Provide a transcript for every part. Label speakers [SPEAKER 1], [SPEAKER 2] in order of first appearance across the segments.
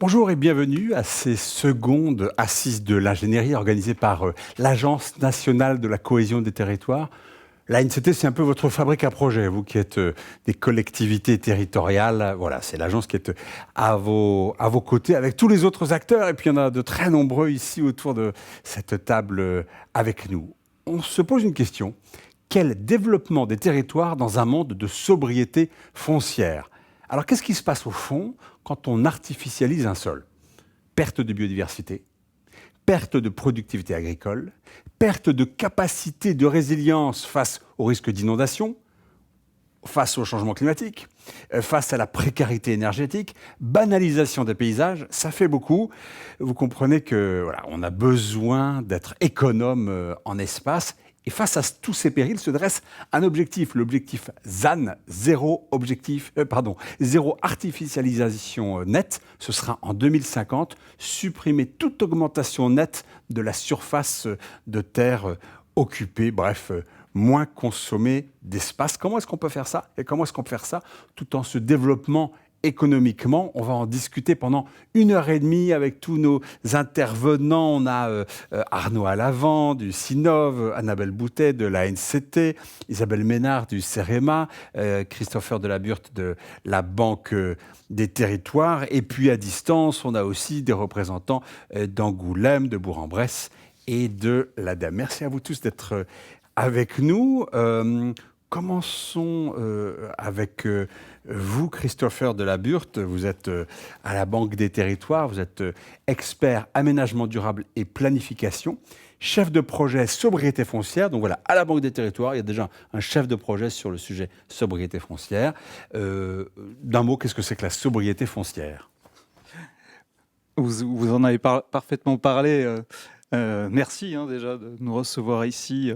[SPEAKER 1] Bonjour et bienvenue à ces secondes assises de l'ingénierie organisées par l'Agence nationale de la cohésion des territoires. L'ANCT, c'est un peu votre fabrique à projet, vous qui êtes des collectivités territoriales. Voilà, c'est l'agence qui est à vos côtés avec tous les autres acteurs. Et puis il y en a de très nombreux ici autour de cette table avec nous. On se pose une question. Quel développement des territoires dans un monde de sobriété foncière? Alors qu'est-ce qui se passe au fond quand on artificialise un sol? Perte de biodiversité, perte de productivité agricole, perte de capacité de résilience face au risque d'inondation, face au changement climatique, face à la précarité énergétique, banalisation des paysages, ça fait beaucoup. Vous comprenez que voilà, on a besoin d'être économe en espace. Et face à tous ces périls se dresse un objectif, l'objectif ZAN, zéro artificialisation nette. Ce sera en 2050, supprimer toute augmentation nette de la surface de terre occupée, bref, moins consommer d'espace. Comment est-ce qu'on peut faire ça? Et comment est-ce qu'on peut faire ça tout en se développant économiquement? On va en discuter pendant 1 heure et demie avec tous nos intervenants. On a Arnaud Alavant du CINOV, Annabelle Boutet de la NCT, Isabelle Ménard du CEREMA, Christopher Delaburte de la Banque des Territoires. Et puis à distance, on a aussi des représentants d'Angoulême, de Bourg-en-Bresse et de l'ADEME. Merci à vous tous d'être avec nous. Commençons avec vous, Christopher Delaburte. Vous êtes à la Banque des Territoires, vous êtes expert aménagement durable et planification, chef de projet sobriété foncière. Donc voilà, à la Banque des Territoires, il y a déjà un chef de projet sur le sujet sobriété foncière. D'un mot, qu'est-ce que c'est que la sobriété foncière?
[SPEAKER 2] Vous en avez parfaitement parlé. Merci déjà de nous recevoir ici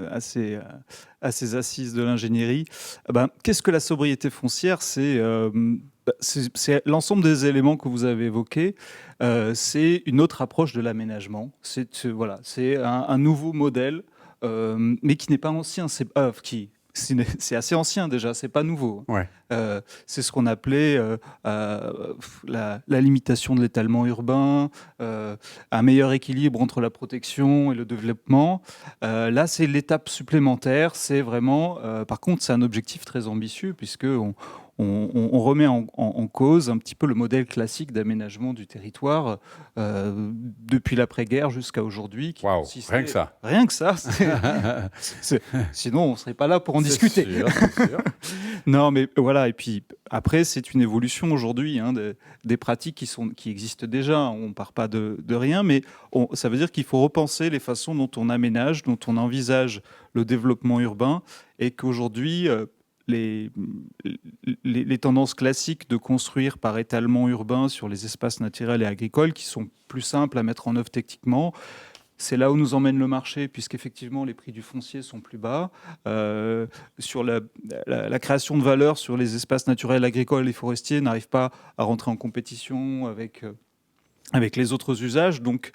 [SPEAKER 2] à ces assises de l'ingénierie. Qu'est-ce que la sobriété foncière? C'est l'ensemble des éléments que vous avez évoqués. C'est une autre approche de l'aménagement. C'est un nouveau modèle, mais qui n'est pas ancien. C'est assez ancien déjà, c'est pas nouveau.
[SPEAKER 1] Ouais.
[SPEAKER 2] C'est ce qu'on appelait la limitation de l'étalement urbain, un meilleur équilibre entre la protection et le développement. Là, c'est l'étape supplémentaire. C'est vraiment, par contre, c'est un objectif très ambitieux puisque on remet en cause un petit peu le modèle classique d'aménagement du territoire depuis l'après-guerre jusqu'à aujourd'hui.
[SPEAKER 1] Waouh, rien que ça.
[SPEAKER 2] Rien que ça. Sinon, on ne serait pas là pour en discuter.
[SPEAKER 1] C'est sûr.
[SPEAKER 2] Non, mais voilà. Et puis après, c'est une évolution aujourd'hui des pratiques qui existent déjà. On ne part pas de rien, mais ça veut dire qu'il faut repenser les façons dont on aménage, dont on envisage le développement urbain, et qu'aujourd'hui, les tendances classiques de construire par étalement urbain sur les espaces naturels et agricoles, qui sont plus simples à mettre en œuvre techniquement, c'est là où nous emmène le marché, puisqu'effectivement les prix du foncier sont plus bas. Sur la création de valeur sur les espaces naturels, agricoles et forestiers n'arrive pas à rentrer en compétition avec les autres usages. Donc,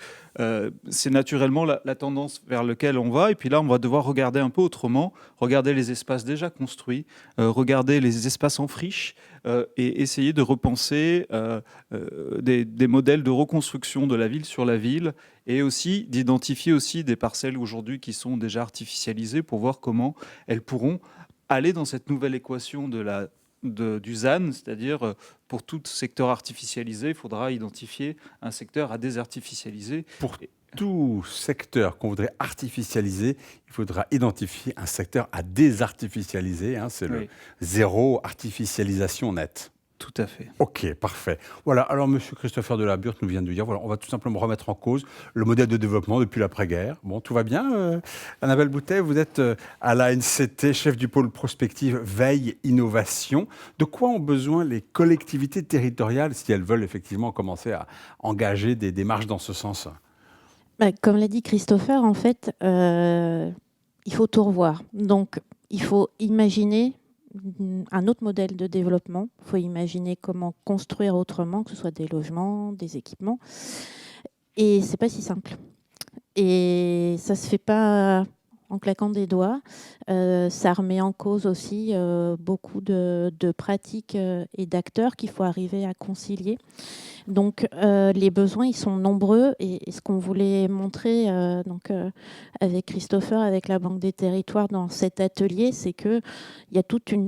[SPEAKER 2] c'est naturellement la tendance vers laquelle on va. Et puis là, on va devoir regarder un peu autrement, regarder les espaces déjà construits, regarder les espaces en friche et essayer de repenser des modèles de reconstruction de la ville sur la ville, et aussi d'identifier aussi des parcelles aujourd'hui qui sont déjà artificialisées pour voir comment elles pourront aller dans cette nouvelle équation du ZAN, c'est-à-dire pour tout secteur artificialisé, il faudra identifier un secteur à désartificialiser.
[SPEAKER 1] Pour tout secteur qu'on voudrait artificialiser, il faudra identifier un secteur à désartificialiser. C'est le zéro artificialisation nette.
[SPEAKER 2] Tout à fait.
[SPEAKER 1] Ok, parfait. Voilà, alors M. Christopher Delaburte nous vient de dire, voilà, on va tout simplement remettre en cause le modèle de développement depuis l'après-guerre. Bon, tout va bien. Annabelle Boutet, vous êtes à la NCT, chef du pôle prospective Veille Innovation. De quoi ont besoin les collectivités territoriales si elles veulent effectivement commencer à engager des démarches dans ce sens?
[SPEAKER 3] Comme l'a dit Christopher, en fait, il faut tout revoir. Donc, il faut imaginer un autre modèle de développement. Il faut imaginer comment construire autrement, que ce soit des logements, des équipements. Et c'est pas si simple. Et ça se fait pas en claquant des doigts. Ça remet en cause aussi beaucoup de pratiques et d'acteurs qu'il faut arriver à concilier. Donc les besoins, ils sont nombreux et ce qu'on voulait montrer avec Christopher, avec la Banque des Territoires dans cet atelier, c'est qu'il y a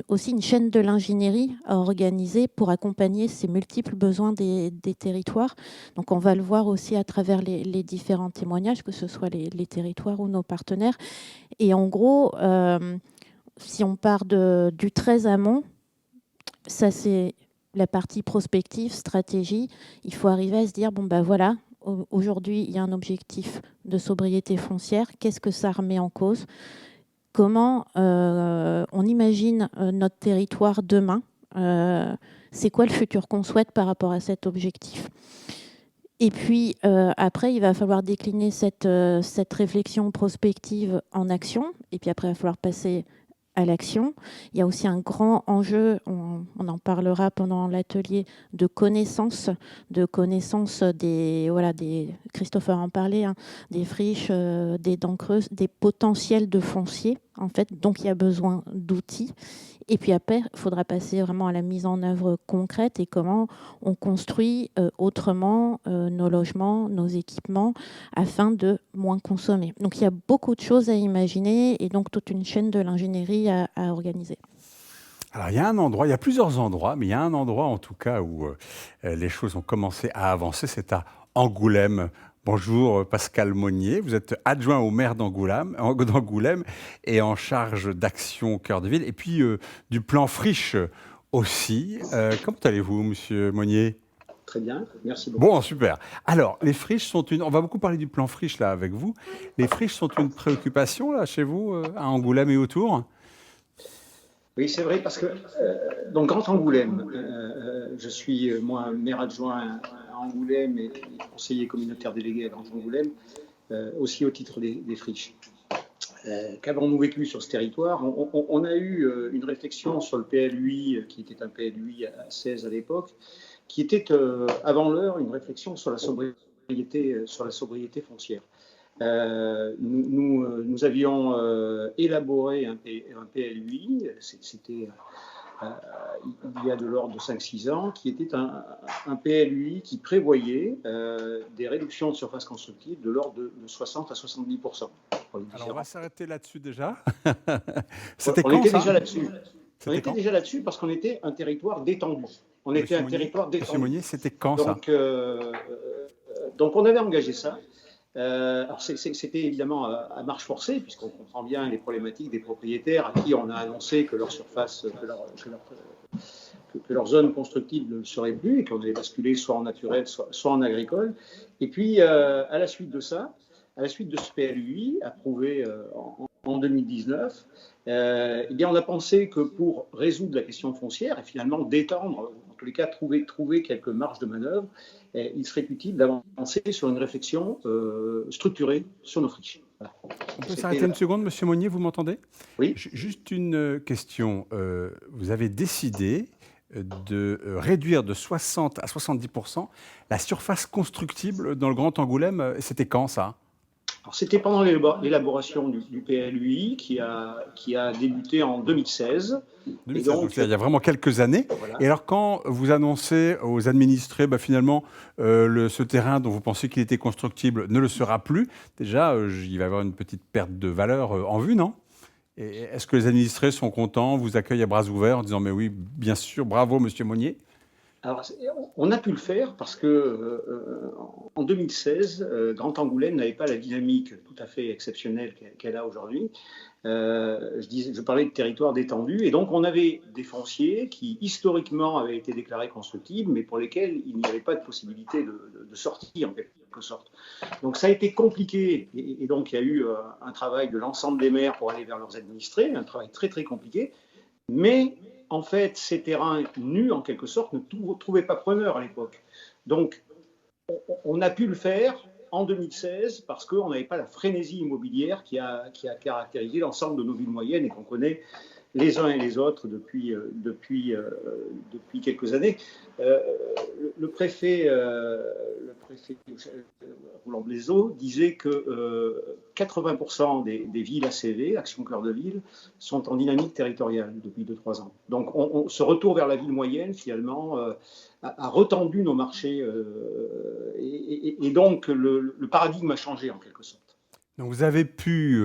[SPEAKER 3] aussi une chaîne de l'ingénierie à organiser pour accompagner ces multiples besoins des territoires. Donc on va le voir aussi à travers les différents témoignages, que ce soit les territoires ou nos partenaires. Et en gros, si on part du très amont, ça c'est la partie prospective, stratégie. Il faut arriver à se dire, bon ben voilà, aujourd'hui il y a un objectif de sobriété foncière. Qu'est-ce que ça remet en cause ? Comment on imagine notre territoire demain ? C'est quoi le futur qu'on souhaite par rapport à cet objectif ? Et puis après, il va falloir décliner cette réflexion prospective en action. Et puis après, il va falloir passer à l'action. Il y a aussi un grand enjeu, on en parlera pendant l'atelier, de connaissance Christopher en parlait, hein, des friches, des dents creuses, des potentiels de foncier, en fait. Donc il y a besoin d'outils. Et puis après, il faudra passer vraiment à la mise en œuvre concrète et comment on construit autrement nos logements, nos équipements, afin de moins consommer. Donc il y a beaucoup de choses à imaginer et donc toute une chaîne de l'ingénierie à organiser.
[SPEAKER 1] Alors, il y a plusieurs endroits, mais il y a un endroit en tout cas où les choses ont commencé à avancer, c'est à Angoulême. Bonjour Pascal Monnier, vous êtes adjoint au maire d'Angoulême et en charge d'action au cœur de ville et puis du plan friche aussi. Comment allez-vous, monsieur Monnier ?
[SPEAKER 4] Très bien, merci beaucoup.
[SPEAKER 1] Bon, super. Alors, les friches on va beaucoup parler du plan friche là avec vous. Les friches sont une préoccupation là chez vous, à Angoulême et autour ?
[SPEAKER 4] Oui, c'est vrai, parce que dans Grand Angoulême, je suis moi maire adjoint à Angoulême et conseiller communautaire délégué à Grand Angoulême, aussi au titre des friches. Qu'avons-nous vécu sur ce territoire ? On a eu une réflexion sur le PLUI, qui était un PLUI à 16 à l'époque, qui était avant l'heure une réflexion sur la sobriété foncière. Nous avions élaboré un PLUI, c'était il y a de l'ordre de 5-6 ans, qui était un PLUI qui prévoyait des réductions de surface constructive de l'ordre de 60 à 70%.
[SPEAKER 1] Alors on va s'arrêter là-dessus déjà.
[SPEAKER 4] C'était quand ça ? Déjà là-dessus. On était déjà là-dessus parce qu'on était un territoire détendu.
[SPEAKER 1] Monsieur Monnier, c'était quand ça ?
[SPEAKER 4] Donc on avait engagé ça. Alors c'était évidemment à marche forcée, puisqu'on comprend bien les problématiques des propriétaires à qui on a annoncé que leur surface, que leur zone constructive ne le serait plus et qu'on allait basculer soit en naturel, soit en agricole. Et puis à la suite de ça, à la suite de ce PLUI approuvé en 2019, eh bien on a pensé que pour résoudre la question foncière et finalement détendre, en tous les cas trouver quelques marges de manœuvre, il serait utile d'avancer sur une réflexion structurée sur nos friches. Voilà.
[SPEAKER 1] On peut s'arrêter une seconde, monsieur Monnier, vous m'entendez ?
[SPEAKER 4] Oui.
[SPEAKER 1] Juste une question. Vous avez décidé de réduire de 60 à 70% la surface constructible dans le Grand Angoulême. C'était quand ça ?
[SPEAKER 4] Alors, c'était pendant l'élaboration du PLUI qui a débuté en 2016.
[SPEAKER 1] 2016, donc il y a vraiment quelques anannées. Voilà. Et alors, quand vous annoncez aux administrés, finalement, ce terrain dont vous pensez qu'il était constructible ne le sera plus, déjà, il va y avoir une petite perte de valeur en vue, non ? Et est-ce que les administrés sont contents, vous accueillent à bras ouverts en disant « mais oui, bien sûr, bravo, monsieur Monnier ».
[SPEAKER 4] Alors, on a pu le faire parce que en 2016, Grand Angoulême n'avait pas la dynamique tout à fait exceptionnelle qu'elle a aujourd'hui. Je parlais de territoire détendu, et donc on avait des fonciers qui historiquement avaient été déclarés constructibles, mais pour lesquels il n'y avait pas de possibilité de sortir en quelque sorte. Donc ça a été compliqué, et donc il y a eu un travail de l'ensemble des maires pour aller vers leurs administrés, un travail très très compliqué, mais en fait, ces terrains nus, en quelque sorte, ne trouvaient pas preneur à l'époque. Donc, on a pu le faire en 2016 parce qu'on n'avait pas la frénésie immobilière qui a caractérisé l'ensemble de nos villes moyennes et qu'on connaît les uns et les autres depuis quelques années. Le préfet Roland Blaiseau disait que 80% des villes ACV, Action Cœur de Ville, sont en dynamique territoriale depuis 2-3 ans. Donc ce retour vers la ville moyenne, finalement, a retendu nos marchés et donc le paradigme a changé en quelque sorte.
[SPEAKER 1] Donc vous avez pu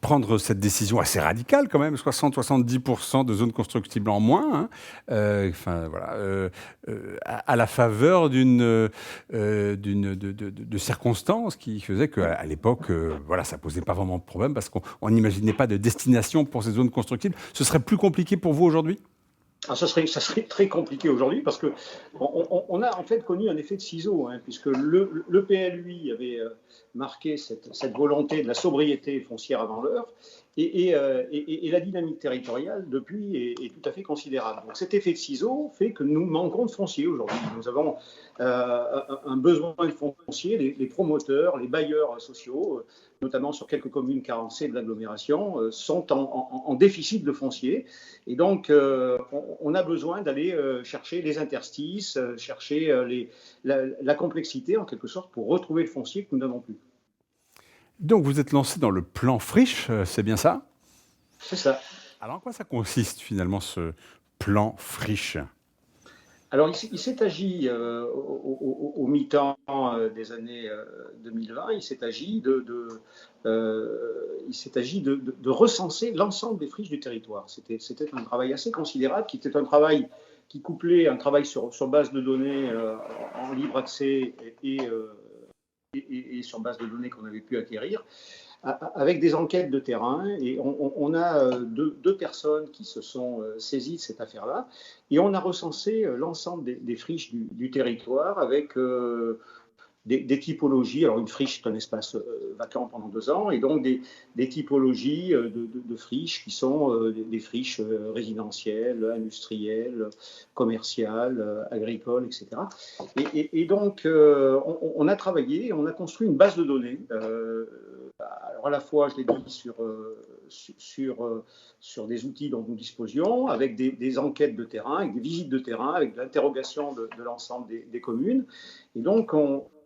[SPEAKER 1] prendre cette décision assez radicale quand même, 60-70% de zones constructibles en moins, hein, à la faveur de circonstances qui faisaient qu'à l'époque, ça posait pas vraiment de problème parce qu'on n'imaginait pas de destination pour ces zones constructibles. Ce serait plus compliqué pour vous aujourd'hui ?
[SPEAKER 4] Ça serait très compliqué aujourd'hui parce qu'on a en fait connu un effet de ciseau, hein, puisque le PLUI avait marqué cette volonté de la sobriété foncière avant l'heure et la dynamique territoriale depuis est tout à fait considérable. Donc cet effet de ciseau fait que nous manquons de foncier aujourd'hui. Nous avons un besoin de foncier, les promoteurs, les bailleurs sociaux, notamment sur quelques communes carencées de l'agglomération, sont en déficit de foncier. Et donc, on a besoin d'aller chercher les interstices, chercher la complexité, en quelque sorte, pour retrouver le foncier que nous n'avons plus.
[SPEAKER 1] Donc, vous êtes lancé dans le plan friche, c'est bien ça ?
[SPEAKER 4] C'est ça.
[SPEAKER 1] Alors, en quoi ça consiste, finalement, ce plan friche ?
[SPEAKER 4] Alors, il s'est agi, au mi-temps des années 2020, il s'est agi de recenser l'ensemble des friches du territoire. C'était un travail assez considérable, qui était un travail qui couplait un travail sur base de données en libre accès et sur base de données qu'on avait pu acquérir, avec des enquêtes de terrain. Et on a deux personnes qui se sont saisies de cette affaire-là. Et on a recensé l'ensemble des friches du territoire avec des typologies. Alors, une friche, c'est un espace vacant pendant 2 ans, et donc des typologies de friches qui sont des friches résidentielles, industrielles, commerciales, agricoles, etc. Et donc, on a travaillé, on a construit une base de données. Alors, à la fois, je l'ai dit, sur des outils dont nous disposions, avec des enquêtes de terrain, avec des visites de terrain, avec de l'interrogation de l'ensemble des communes. Et donc,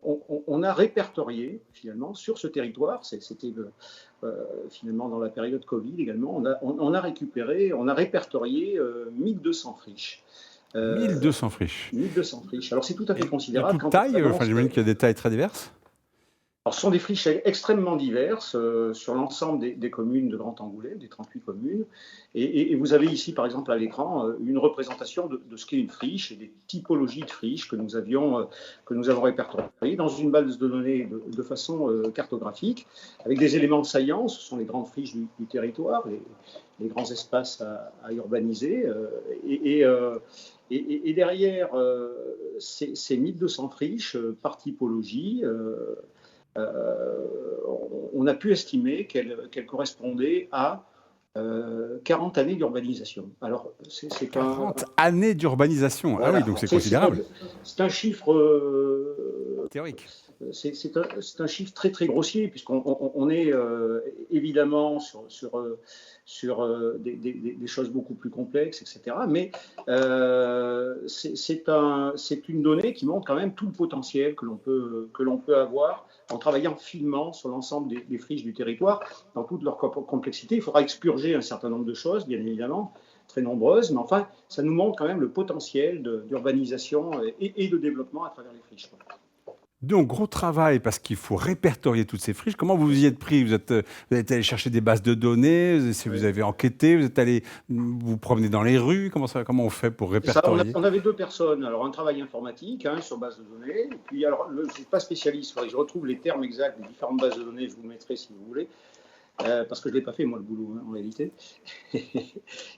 [SPEAKER 4] on a répertorié, finalement, sur ce territoire, c'était finalement dans la période Covid également, on a répertorié 1200 friches.
[SPEAKER 1] 1200 friches.
[SPEAKER 4] 1200 friches. Alors, c'est tout à fait considérable.
[SPEAKER 1] Il y a toute taille, j'imagine qu'il y a des tailles très diverses.
[SPEAKER 4] Alors, ce sont des friches extrêmement diverses sur l'ensemble des communes de Grand Angoulême, des 38 communes. Et vous avez ici, par exemple, à l'écran, une représentation de ce qu'est une friche et des typologies de friches que nous avons répertoriées dans une base de données de façon cartographique, avec des éléments saillants. Ce sont les grandes friches du territoire, les grands espaces à urbaniser. Et derrière ces 1200 friches par typologie, on a pu estimer qu'elle correspondait à 40 années d'urbanisation. Alors,
[SPEAKER 1] 40 années d'urbanisation. Voilà. Ah oui, donc c'est considérable.
[SPEAKER 4] C'est un chiffre
[SPEAKER 1] théorique.
[SPEAKER 4] C'est un chiffre très très grossier, puisqu'on est évidemment sur des choses beaucoup plus complexes, etc. Mais c'est une donnée qui montre quand même tout le potentiel que l'on peut avoir en travaillant finement sur l'ensemble des friches du territoire, dans toute leur complexité. Il faudra expurger un certain nombre de choses, bien évidemment, très nombreuses, mais enfin, ça nous montre quand même le potentiel d'urbanisation et de développement à travers les friches.
[SPEAKER 1] Donc, gros travail, parce qu'il faut répertorier toutes ces friches. Comment vous y êtes pris ? Vous êtes allé chercher des bases de données, vous avez enquêté, vous êtes allé vous promener dans les rues. Comment on fait pour répertorier ?
[SPEAKER 4] On avait 2 personnes. Alors, un travail informatique sur base de données. Et puis, alors, je ne suis pas spécialiste. Je retrouve les termes exacts des différentes bases de données. Je vous le mettrai si vous voulez. Parce que je ne l'ai pas fait, moi, le boulot, en réalité.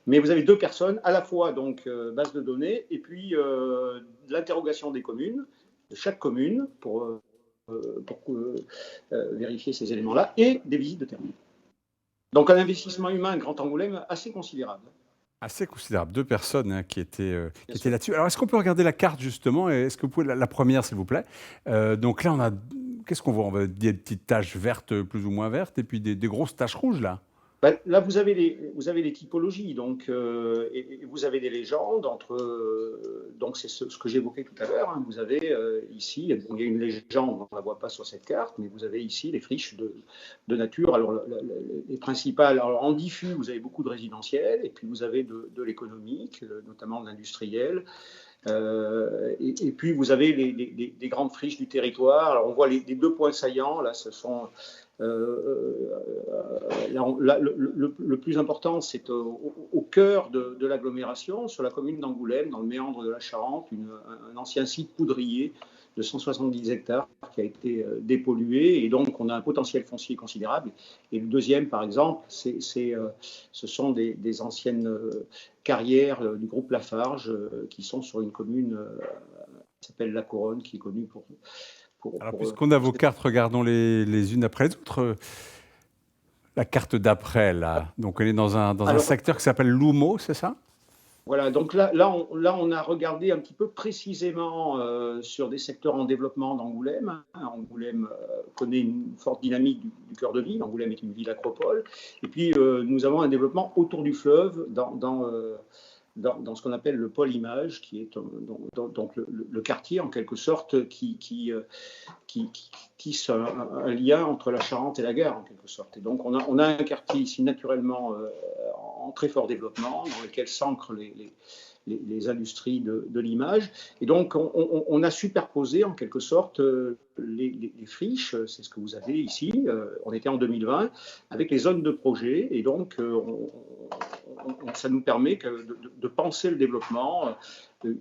[SPEAKER 4] Mais vous avez 2 personnes, à la fois donc base de données, et puis l'interrogation des communes, de chaque commune, pour vérifier ces éléments-là, et des visites de terrain. Donc un investissement humain Grand Angoulême assez considérable.
[SPEAKER 1] Assez considérable. 2 personnes qui étaient là-dessus. Alors, est-ce qu'on peut regarder la carte, justement ? Est-ce que vous pouvez la première, s'il vous plaît ? Donc là, on a... Qu'est-ce qu'on voit ? On voit des petites taches vertes, plus ou moins vertes, et puis des grosses taches rouges, là.
[SPEAKER 4] Là, vous avez les typologies, donc, et vous avez des légendes entre. Donc, c'est ce que j'évoquais tout à l'heure. Hein. Vous avez ici, bon, il y a une légende, on ne la voit pas sur cette carte, mais vous avez ici les friches de nature. Alors, les principales, alors, en diffus, vous avez beaucoup de résidentiel, et puis vous avez de l'économique, notamment de l'industriel. Et puis, vous avez des grandes friches du territoire. Alors, on voit les deux points saillants, là, ce sont. Le plus important, c'est au cœur de l'agglomération, sur la commune d'Angoulême, dans le méandre de la Charente, un ancien site poudrier de 170 hectares qui a été dépollué, et donc on a un potentiel foncier considérable. Et le deuxième, par exemple, ce sont des anciennes carrières du groupe Lafarge qui sont sur une commune qui s'appelle La Couronne, qui est connue pour.
[SPEAKER 1] Alors, puisqu'on a vos cartes, regardons les unes après les autres. La carte d'après, là. Donc, on est dans un secteur qui s'appelle Loumo, c'est ça?
[SPEAKER 4] Voilà, donc là, on a regardé un petit peu précisément sur des secteurs en développement d'Angoulême. Angoulême connaît une forte dynamique du cœur de ville. Angoulême est une ville acropole. Et puis, nous avons un développement autour du fleuve dans ce qu'on appelle le pôle image, qui est donc le quartier en quelque sorte qui tisse un lien entre la Charente et la gare en quelque sorte. Et donc on a un quartier ici naturellement en très fort développement, dans lequel s'ancrent les industries de l'image. Et donc on a superposé en quelque sorte les friches, c'est ce que vous avez ici, on était en 2020, avec les zones de projet. Et donc ça nous permet de penser le développement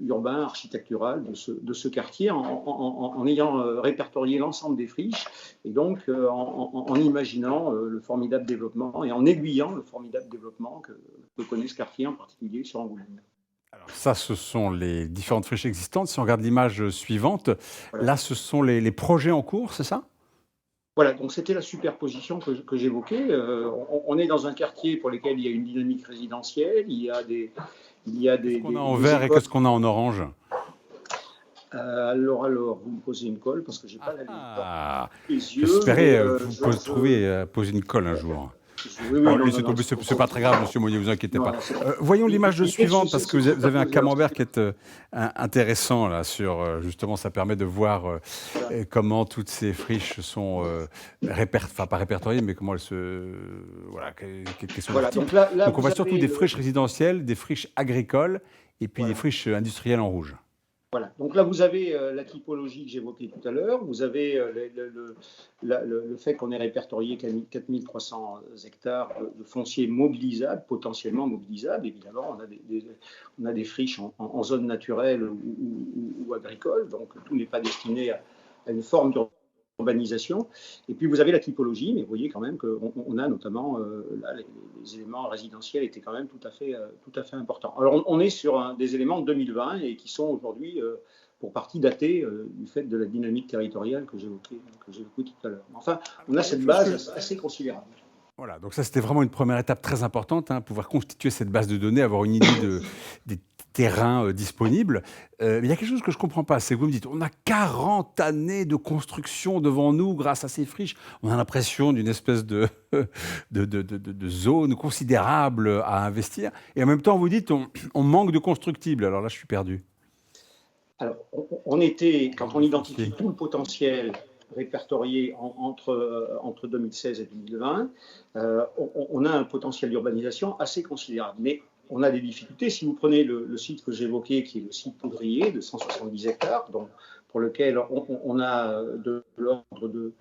[SPEAKER 4] urbain, architectural de ce quartier en ayant répertorié l'ensemble des friches et donc en imaginant le formidable développement et en aiguillant le formidable développement que connaît ce quartier, en particulier sur Angoulême.
[SPEAKER 1] Alors ça, ce sont les différentes friches existantes. Si on regarde l'image suivante,
[SPEAKER 4] Voilà.
[SPEAKER 1] là, ce sont les projets en cours, c'est ça?
[SPEAKER 4] Voilà, donc c'était la superposition que j'évoquais. On est dans un quartier pour lequel il y a une dynamique résidentielle, il y a des
[SPEAKER 1] Qu'est-ce qu'on a en vert et qu'est-ce qu'on a en orange?
[SPEAKER 4] Alors, vous me posez une colle parce que j'ai pas les yeux.
[SPEAKER 1] J'espérais vous trouver poser une colle un jour.
[SPEAKER 4] Oui,
[SPEAKER 1] C'est pas très grave, monsieur Monnier, vous inquiétez pas. Voyons
[SPEAKER 4] Et-
[SPEAKER 1] l'image
[SPEAKER 4] et-
[SPEAKER 1] suivante, parce que vous avez un
[SPEAKER 4] c'est-
[SPEAKER 1] camembert qui est intéressant, là, sur, justement, ça permet de voir comment toutes ces friches sont, pas répertoriées, mais comment elles se... Voilà, quels sont
[SPEAKER 4] Voilà,
[SPEAKER 1] leurs types.
[SPEAKER 4] donc là,
[SPEAKER 1] Donc on
[SPEAKER 4] vous
[SPEAKER 1] voit surtout
[SPEAKER 4] avez
[SPEAKER 1] des friches résidentielles, des friches agricoles, et puis des friches industrielles en rouge.
[SPEAKER 4] Voilà. Donc là, vous avez la typologie que j'évoquais tout à l'heure. Vous avez le fait qu'on ait répertorié 4300 hectares de foncier mobilisable, potentiellement mobilisable. Évidemment, on a des friches en zone naturelle ou agricole. Donc tout n'est pas destiné à une forme d'urbanisation. Et puis vous avez la typologie, mais vous voyez quand même qu'on a notamment là, les éléments résidentiels étaient quand même tout à fait importants. Alors on est sur des éléments de 2020 et qui sont aujourd'hui pour partie datés du fait de la dynamique territoriale que j'évoquais tout à l'heure. Enfin, on a cette base assez considérable.
[SPEAKER 1] Voilà, donc ça c'était vraiment une première étape très importante, hein, pouvoir constituer cette base de données, avoir une idée des terrains disponibles. Mais il y a quelque chose que je ne comprends pas, c'est que vous me dites, on a 40 années de construction devant nous grâce à ces friches. On a l'impression d'une espèce de zone considérable à investir. Et en même temps, vous dites, on manque de constructibles. Alors là, je suis perdu.
[SPEAKER 4] Alors, quand on identifie tout le potentiel répertorié entre 2016 et 2020, on a un potentiel d'urbanisation assez considérable. Mais on a des difficultés. Si vous prenez le site que j'évoquais, qui est le site poudrier de 170 hectares, donc, pour lequel on a de l'ordre de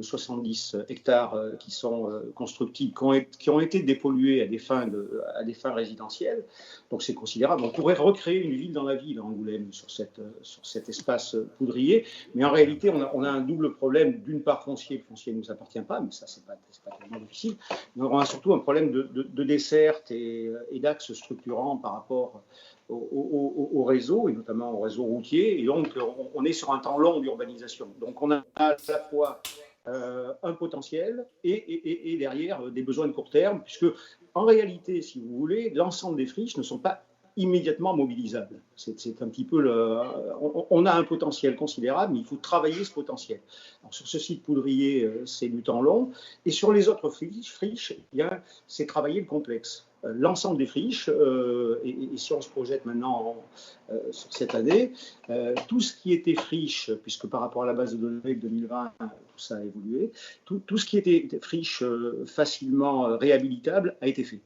[SPEAKER 4] 70 hectares qui sont constructibles, qui ont été dépollués à des fins résidentielles. Donc c'est considérable. On pourrait recréer une ville dans la ville à Angoulême sur cet espace poudrier. Mais en réalité, on a un double problème. D'une part, foncier. Le foncier ne nous appartient pas, mais ça, c'est pas tellement difficile. Mais on a surtout un problème de desserte et d'axes structurants par rapport au réseau, et notamment au réseau routier. Et donc, on est sur un temps long d'urbanisation. Donc, on a à la fois un potentiel et derrière des besoins de court terme, puisque en réalité, si vous voulez, l'ensemble des friches ne sont pas immédiatement mobilisable. C'est un petit peu on a un potentiel considérable, mais il faut travailler ce potentiel. Alors, sur ce site poudrier, c'est du temps long, et sur les autres friches, eh bien, c'est travailler le complexe. L'ensemble des friches, et si on se projette maintenant sur cette année, tout ce qui était friche, puisque par rapport à la base de données de 2020, tout ça a évolué, tout ce qui était friche facilement réhabilitable a été fait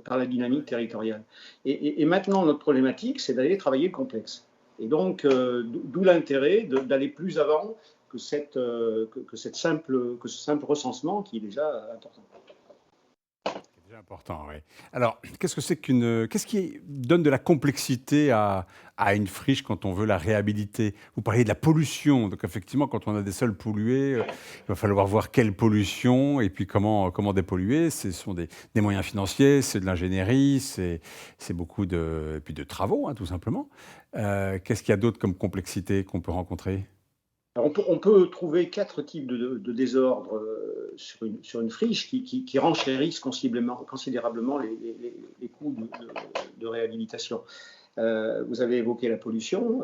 [SPEAKER 4] par la dynamique territoriale. Et maintenant, notre problématique, c'est d'aller travailler le complexe. Et donc, d'où l'intérêt d'aller plus avant que ce simple recensement qui est déjà important.
[SPEAKER 1] C'est important, oui. Alors, qu'est-ce qui donne de la complexité à une friche quand on veut la réhabiliter? Vous parliez de la pollution. Donc, effectivement, quand on a des sols pollués, il va falloir voir quelle pollution et puis comment dépolluer. Ce sont des moyens financiers, c'est de l'ingénierie, c'est beaucoup et puis de travaux, hein, tout simplement. Qu'est-ce qu'il y a d'autre comme complexité qu'on peut rencontrer?
[SPEAKER 4] Alors, on peut trouver 4 types de désordres sur une friche qui renchérissent considérablement les coûts de réhabilitation. Vous avez évoqué la pollution.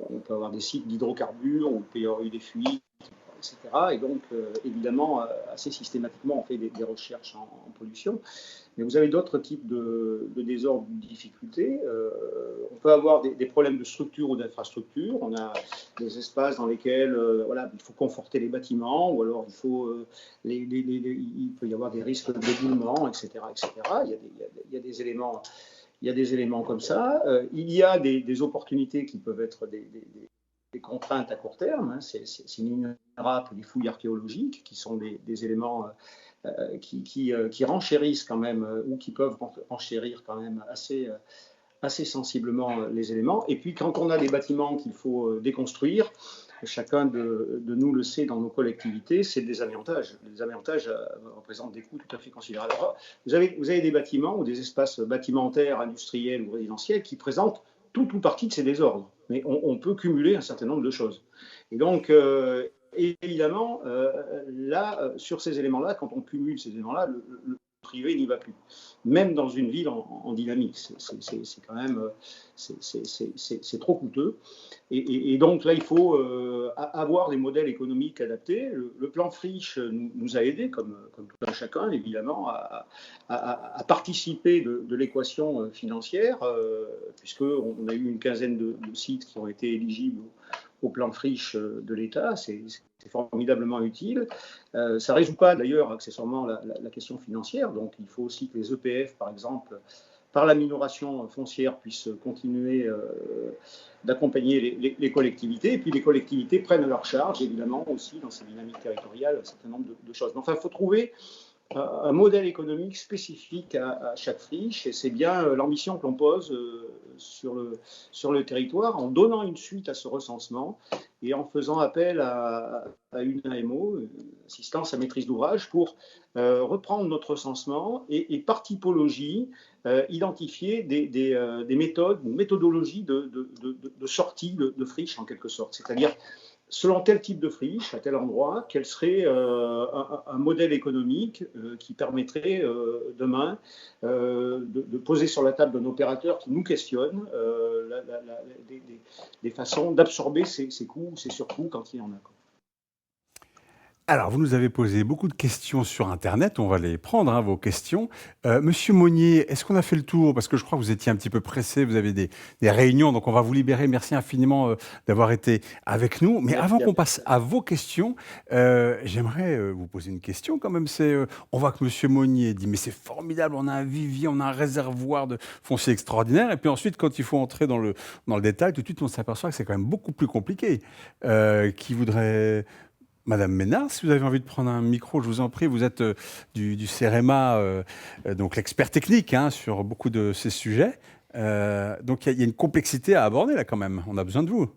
[SPEAKER 4] On peut avoir des sites d'hydrocarbures où il peut y avoir eu des fuites, etc. Et donc, évidemment, assez systématiquement, on fait des recherches en pollution. Mais vous avez d'autres types de désordres, de difficultés. On peut avoir des problèmes de structure ou d'infrastructure. On a des espaces dans lesquels il faut conforter les bâtiments, ou alors il peut y avoir des risques de d'éboulement, etc., etc. Il y a des éléments comme ça. Il y a des opportunités qui peuvent être des contraintes à court terme. Hein. C'est l'inénarrable ou les fouilles archéologiques qui sont des éléments qui renchérissent quand même, ou qui peuvent renchérir quand même assez sensiblement les éléments. Et puis quand on a des bâtiments qu'il faut déconstruire, chacun de nous le sait dans nos collectivités, c'est des amiantages. Les amiantages représentent des coûts tout à fait considérables. Alors, vous avez des bâtiments ou des espaces bâtimentaires, industriels ou résidentiels qui présentent tout ou partie de ces désordres. Mais on peut cumuler un certain nombre de choses. Et donc, évidemment, là, sur ces éléments-là, quand on cumule ces éléments-là, le privé n'y va plus. Même dans une ville en dynamique, c'est quand même c'est trop coûteux. Et donc là, il faut avoir des modèles économiques adaptés. Le plan friche nous a aidés, comme tout un chacun, évidemment, à participer de l'équation financière, puisqu'on a eu une quinzaine de sites qui ont été éligibles au plan friche de l'État. C'est formidablement utile. Ça ne résout pas d'ailleurs accessoirement la question financière, donc il faut aussi que les EPF, par exemple, par la minoration foncière, puissent continuer d'accompagner les collectivités, et puis les collectivités prennent à leur charge, évidemment, aussi dans ces dynamiques territoriales, un certain nombre de choses. Mais enfin, il faut trouver un modèle économique spécifique à chaque friche, et c'est bien l'ambition que l'on pose sur le territoire, en donnant une suite à ce recensement et en faisant appel à une AMO, assistance à maîtrise d'ouvrage, pour reprendre notre recensement et par typologie identifier des méthodes, une méthodologie de sortie de friche en quelque sorte, c'est-à-dire selon tel type de friche, à tel endroit, quel serait un modèle économique qui permettrait demain de poser sur la table d'un opérateur qui nous questionne des façons d'absorber ces coûts, ces surcoûts quand il y en a.
[SPEAKER 1] Alors, vous nous avez posé beaucoup de questions sur Internet. On va les prendre, hein, vos questions. Monsieur Monnier, est-ce qu'on a fait le tour? Parce que je crois que vous étiez un petit peu pressé, vous avez des réunions, donc on va vous libérer. Merci infiniment d'avoir été avec nous. Mais avant qu'on passe à vos questions, j'aimerais vous poser une question quand même. On voit que Monsieur Monnier dit, mais c'est formidable, on a un vivier, on a un réservoir de foncier extraordinaire. Et puis ensuite, quand il faut entrer dans le détail, tout de suite, on s'aperçoit que c'est quand même beaucoup plus compliqué. Qui voudrait... Madame Ménard, si vous avez envie de prendre un micro, je vous en prie, vous êtes du CEREMA, donc l'expert technique hein, sur beaucoup de ces sujets. Donc il y a une complexité à aborder là quand même, on a besoin de vous.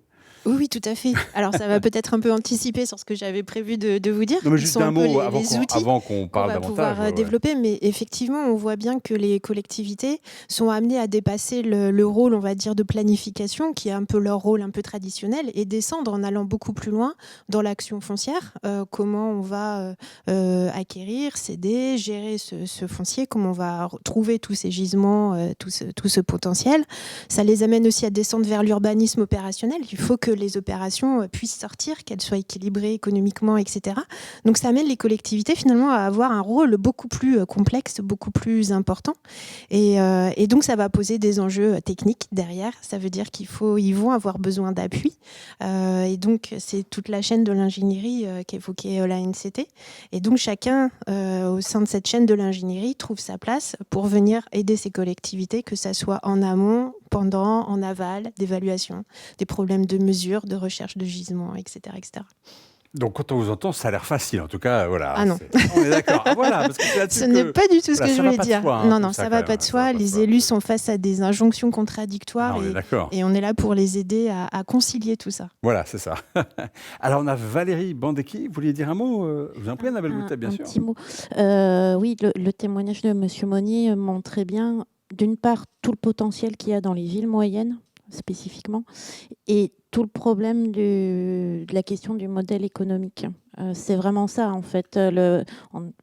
[SPEAKER 5] Oui, oui, tout à fait. Alors, ça va peut-être un peu anticiper sur ce que j'avais prévu de vous dire.
[SPEAKER 1] Non, mais
[SPEAKER 5] qui
[SPEAKER 1] juste
[SPEAKER 5] sont
[SPEAKER 1] un
[SPEAKER 5] un peu
[SPEAKER 1] mot
[SPEAKER 5] les outils
[SPEAKER 1] avant qu'on
[SPEAKER 5] qu'on
[SPEAKER 1] parle
[SPEAKER 5] va
[SPEAKER 1] davantage.
[SPEAKER 5] pouvoir développer. Mais effectivement, on voit bien que les collectivités sont amenées à dépasser le rôle, on va dire, de planification, qui est un peu leur rôle un peu traditionnel, et descendre en allant beaucoup plus loin dans l'action foncière. Comment on va acquérir, céder, gérer ce foncier, comment on va trouver tous ces gisements, tout ce potentiel. Ça les amène aussi à descendre vers l'urbanisme opérationnel. Il faut que les opérations puissent sortir, qu'elles soient équilibrées économiquement, etc. Donc ça amène les collectivités finalement à avoir un rôle beaucoup plus complexe, beaucoup plus important. Et donc ça va poser des enjeux techniques derrière. Ça veut dire qu'ils vont avoir besoin d'appui. Et donc c'est toute la chaîne de l'ingénierie qu'évoquait l'ANCT. Et donc chacun au sein de cette chaîne de l'ingénierie trouve sa place pour venir aider ces collectivités, que ça soit en amont, pendant, en aval, d'évaluation, des problèmes de mesure, de recherche de gisements, etc., etc.
[SPEAKER 1] Donc, quand on vous entend, ça a l'air facile. En tout cas, voilà.
[SPEAKER 5] Ah non.
[SPEAKER 1] On est d'accord. Ah, voilà, parce que c'est là-dessus
[SPEAKER 5] Ce n'est pas du tout ce
[SPEAKER 1] voilà,
[SPEAKER 5] que je
[SPEAKER 1] ça va
[SPEAKER 5] voulais
[SPEAKER 1] pas de
[SPEAKER 5] dire.
[SPEAKER 1] soi, hein,
[SPEAKER 5] Non,
[SPEAKER 1] tout
[SPEAKER 5] non,
[SPEAKER 1] ça,
[SPEAKER 5] ça
[SPEAKER 1] quand
[SPEAKER 5] va
[SPEAKER 1] même,
[SPEAKER 5] pas de
[SPEAKER 1] ça
[SPEAKER 5] soi.
[SPEAKER 1] va pas de
[SPEAKER 5] Les
[SPEAKER 1] soi.
[SPEAKER 5] élus sont face à des injonctions
[SPEAKER 1] Ah,
[SPEAKER 5] contradictoires
[SPEAKER 1] on est d'accord.
[SPEAKER 5] et on est là pour les aider à concilier tout ça.
[SPEAKER 1] Voilà, c'est ça. Alors, on a Valérie Bandecki. Vous vouliez dire un mot Je vous en prie, Annabelle Goutet, bien
[SPEAKER 3] un
[SPEAKER 1] sûr.
[SPEAKER 3] petit mot. Oui, le témoignage de M. Monnier montrait bien, d'une part, tout le potentiel qu'il y a dans les villes moyennes, spécifiquement, et tout le problème de la question du modèle économique. C'est vraiment ça, en fait.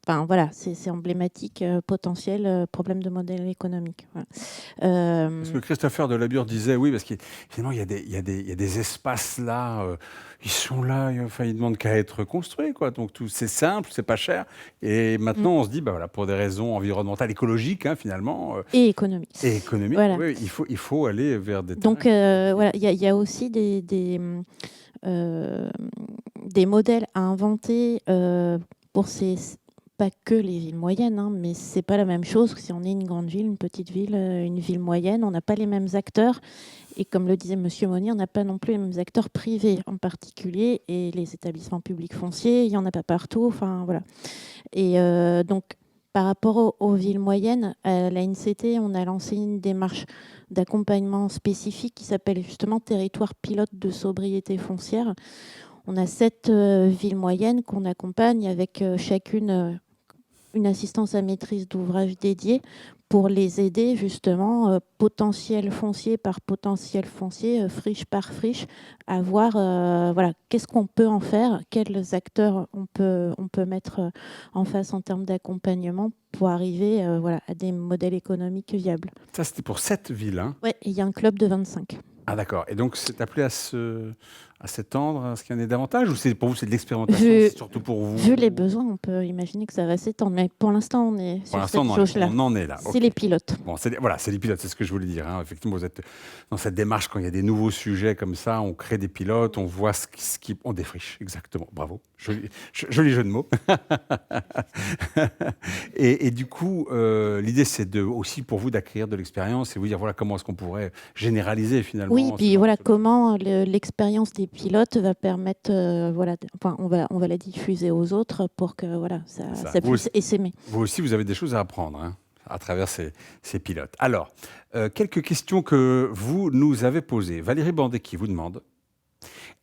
[SPEAKER 3] Voilà, c'est emblématique, potentiel, problème de modèle économique. Voilà.
[SPEAKER 1] Parce que Christopher Delabure disait, oui, parce qu'il finalement, il y a des espaces là, ils sont là, enfin, ils demandent qu'à être construits, quoi. Donc, c'est simple, c'est pas cher. Et maintenant, on se dit, bah, voilà, pour des raisons environnementales, écologiques, hein, finalement,
[SPEAKER 3] Et économique.
[SPEAKER 1] et économiques,
[SPEAKER 3] Voilà.
[SPEAKER 1] oui, il faut aller vers des
[SPEAKER 3] Donc,
[SPEAKER 1] terrains.
[SPEAKER 3] voilà, il y a aussi des modèles à inventer pour pas que les villes moyennes, hein, mais c'est pas la même chose que si on est une grande ville, une petite ville, une ville moyenne. On n'a pas les mêmes acteurs. Et comme le disait M. Monnier, on n'a pas non plus les mêmes acteurs privés en particulier. Et les établissements publics fonciers, il n'y en a pas partout. Enfin, voilà. Et donc, par rapport aux villes moyennes, à l'ANCT, on a lancé une démarche d'accompagnement spécifique qui s'appelle justement Territoire pilote de sobriété foncière. On a 7 villes moyennes qu'on accompagne avec chacune une assistance à maîtrise d'ouvrage dédiée pour les aider justement, potentiel foncier par potentiel foncier, friche par friche, à voir voilà, qu'est-ce qu'on peut en faire, quels acteurs on peut mettre en face en termes d'accompagnement pour arriver voilà, à des modèles économiques viables.
[SPEAKER 1] Ça, c'était pour 7 villes, hein.
[SPEAKER 3] Oui, il y a un club de 25.
[SPEAKER 1] Ah, d'accord. Et donc, c'est appelé à s'étendre, à ce qu'il y en ait davantage, ou pour vous, c'est de l'expérimentation, c'est surtout pour vous?
[SPEAKER 3] Vu les besoins, on peut imaginer que ça va s'étendre, mais pour l'instant, on est
[SPEAKER 1] Pour
[SPEAKER 3] sur
[SPEAKER 1] l'instant,
[SPEAKER 3] cette jauge-là.
[SPEAKER 1] on en est là.
[SPEAKER 3] C'est
[SPEAKER 1] Ok.
[SPEAKER 3] les pilotes.
[SPEAKER 1] Bon, voilà, c'est les pilotes, c'est ce que je voulais dire, hein. Effectivement, vous êtes dans cette démarche, quand il y a des nouveaux sujets comme ça, on crée des pilotes, on voit on défriche, exactement. Bravo, joli jeu de mots. et du coup, l'idée, c'est aussi pour vous d'acquérir de l'expérience et vous dire, voilà, comment est-ce qu'on pourrait généraliser finalement.
[SPEAKER 3] Oui, puis voilà comment l'expérience des pilotes va permettre, voilà, enfin, on va la diffuser aux autres pour que voilà, ça puisse essaimer.
[SPEAKER 1] Vous aussi, vous avez des choses à apprendre, hein, à travers ces pilotes. Alors, quelques questions que vous nous avez posées. Valérie Bandecki vous demande,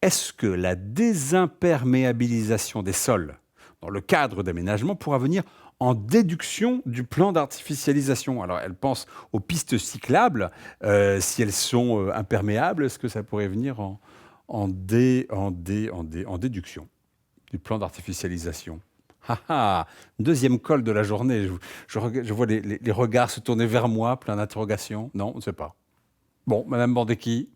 [SPEAKER 1] est-ce que la désimperméabilisation des sols dans le cadre d'aménagement pourra venir en déduction du plan d'artificialisation? Alors, elle pense aux pistes cyclables. Si elles sont imperméables, est-ce que ça pourrait venir en déduction du plan d'artificialisation? Deuxième call de la journée. Je vois les regards se tourner vers moi, plein d'interrogations. Non, on ne sait pas. Bon, Madame Bandecki,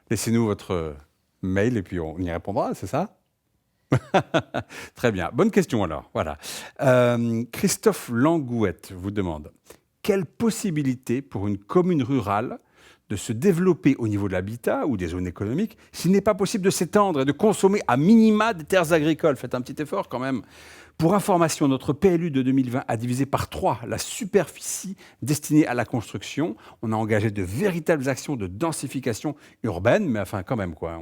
[SPEAKER 1] laissez-nous votre mail et puis on y répondra, c'est ça? Très bien. Bonne question alors. Voilà. Christophe Langouette vous demande, quelle possibilité pour une commune rurale de se développer au niveau de l'habitat ou des zones économiques s'il n'est pas possible de s'étendre et de consommer à minima des terres agricoles? Faites un petit effort quand même. Pour information, notre PLU de 2020 a divisé par 3 la superficie destinée à la construction. On a engagé de véritables actions de densification urbaine, mais enfin quand même, quoi.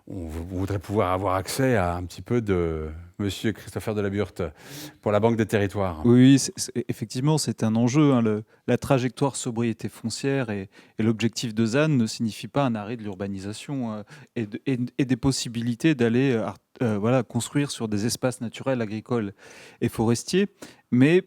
[SPEAKER 1] voudrait pouvoir avoir accès à un petit peu de Monsieur Christopher Delaburde pour la Banque des Territoires.
[SPEAKER 2] Oui, effectivement, c'est un enjeu. Hein. La trajectoire sobriété foncière et l'objectif de ZAN ne signifie pas un arrêt de l'urbanisation et des possibilités d'aller construire sur des espaces naturels, agricoles et forestiers. Mais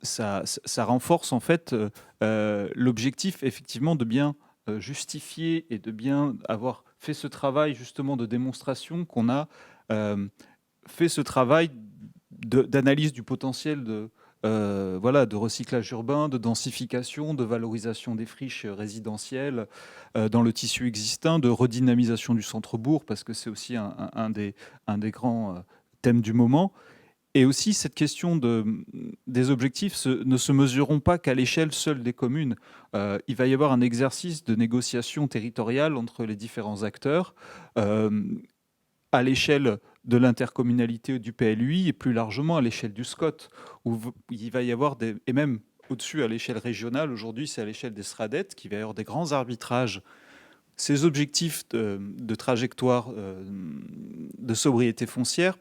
[SPEAKER 2] ça renforce en fait l'objectif effectivement de bien justifier et de bien avoir fait ce travail justement de démonstration qu'on a fait ce travail d'analyse du potentiel de recyclage urbain, de densification, de valorisation des friches résidentielles dans le tissu existant, de redynamisation du centre-bourg, parce que c'est aussi un des grands thèmes du moment. Et aussi, cette question des objectifs ne se mesureront pas qu'à l'échelle seule des communes. Il va y avoir un exercice de négociation territoriale entre les différents acteurs à l'échelle de l'intercommunalité du PLUI et plus largement à l'échelle du SCOT, où il va y avoir et même au-dessus à l'échelle régionale, aujourd'hui c'est à l'échelle des SRADET, qu'il va y avoir des grands arbitrages. Ces objectifs de trajectoire de sobriété foncière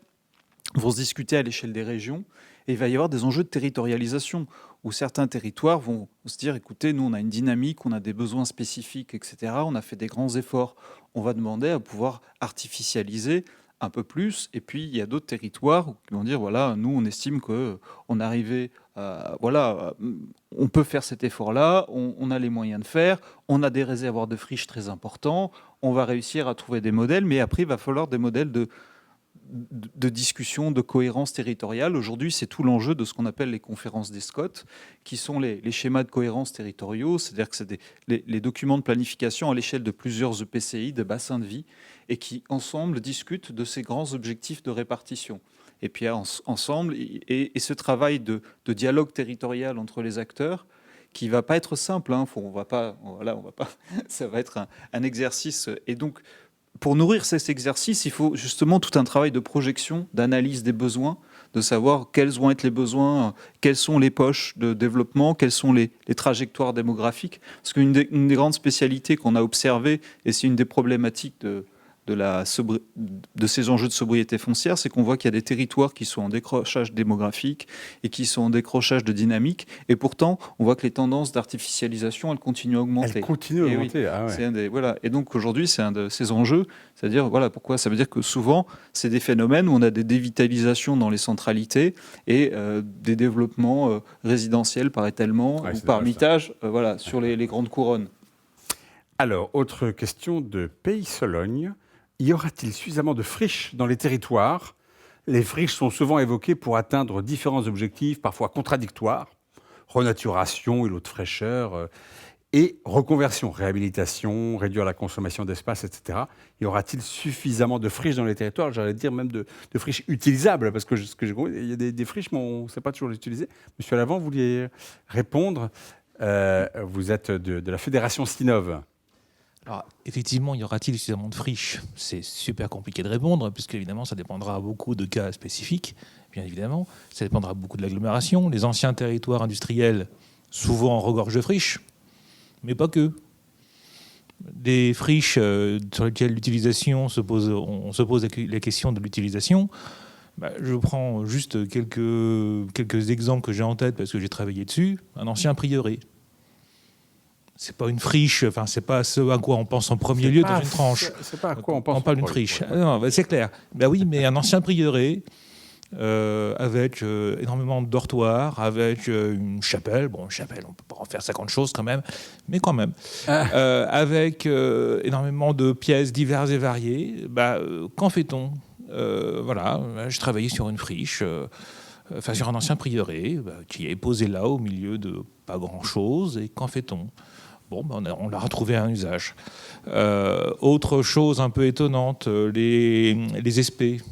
[SPEAKER 2] vont se discuter à l'échelle des régions et il va y avoir des enjeux de territorialisation où certains territoires vont se dire écoutez, nous on a une dynamique, on a des besoins spécifiques, etc. On a fait des grands efforts, on va demander à pouvoir artificialiser un peu plus. Et puis il y a d'autres territoires qui vont dire voilà, nous on estime qu'on arrivait on peut faire cet effort-là, on a les moyens de faire, on a des réservoirs de friches très importants, on va réussir à trouver des modèles, mais après il va falloir des modèles de discussion, de cohérence territoriale. Aujourd'hui, c'est tout l'enjeu de ce qu'on appelle les conférences des SCOT, qui sont les schémas de cohérence territoriaux, c'est-à-dire que c'est les documents de planification à l'échelle de plusieurs EPCI, de bassins de vie, et qui, ensemble, discutent de ces grands objectifs de répartition. Et puis, ensemble, et ce travail de dialogue territorial entre les acteurs, qui ne va pas être simple, hein, on va pas, ça va être un exercice. Et donc, pour nourrir cet exercice, il faut justement tout un travail de projection, d'analyse des besoins, de savoir quels vont être les besoins, quelles sont les poches de développement, quelles sont les trajectoires démographiques. Parce qu'une des grandes spécialités qu'on a observées, et c'est une des problématiques de ces enjeux de sobriété foncière, c'est qu'on voit qu'il y a des territoires qui sont en décrochage démographique et qui sont en décrochage de dynamique. Et pourtant, on voit que les tendances d'artificialisation, elles continuent à augmenter.
[SPEAKER 1] Elles continuent à augmenter,
[SPEAKER 2] oui.
[SPEAKER 1] Ah ouais.
[SPEAKER 2] Et donc aujourd'hui, c'est un de ces enjeux. C'est-à-dire, pourquoi ça veut dire que souvent, c'est des phénomènes où on a des dévitalisations dans les centralités et des développements résidentiels par étalement ou par mitage sur les grandes couronnes.
[SPEAKER 1] Alors, autre question de Pays Sologne. Y aura-t-il suffisamment de friches dans les territoires ? Les friches sont souvent évoquées pour atteindre différents objectifs, parfois contradictoires. Renaturation, îlot de fraîcheur, et reconversion, réhabilitation, réduire la consommation d'espace, etc. Y aura-t-il suffisamment de friches dans les territoires ? J'allais dire même de friches utilisables, parce que il y a des friches, mais on ne sait pas toujours les utiliser. Monsieur Lavant, vous vouliez répondre. Vous êtes de la Fédération Stinov.
[SPEAKER 6] Alors, effectivement, y aura-t-il suffisamment de friches ? C'est super compliqué de répondre, puisque évidemment, ça dépendra beaucoup de cas spécifiques, bien évidemment. Ça dépendra beaucoup de l'agglomération. Les anciens territoires industriels, souvent regorgent de friches, mais pas que. Des friches sur lesquelles l'utilisation on se pose la question de l'utilisation. Je prends juste quelques exemples que j'ai en tête, parce que j'ai travaillé dessus. Un ancien prieuré. C'est pas une friche, c'est pas ce à quoi on pense en premier lieu dans une tranche.
[SPEAKER 1] C'est pas à quoi on pense.
[SPEAKER 6] On parle d'une friche. Non, c'est clair. Oui, mais un ancien prieuré avec énormément de dortoirs, avec une chapelle. Bon, une chapelle, on peut pas en faire 50 choses quand même, mais quand même. Avec énormément de pièces diverses et variées. Qu'en fait-on ? Je travaillais sur une friche. Sur un ancien prieuré qui est posé là au milieu de pas grand-chose. Et qu'en fait-on ? On a retrouvé un usage. Autre chose un peu étonnante, les SP,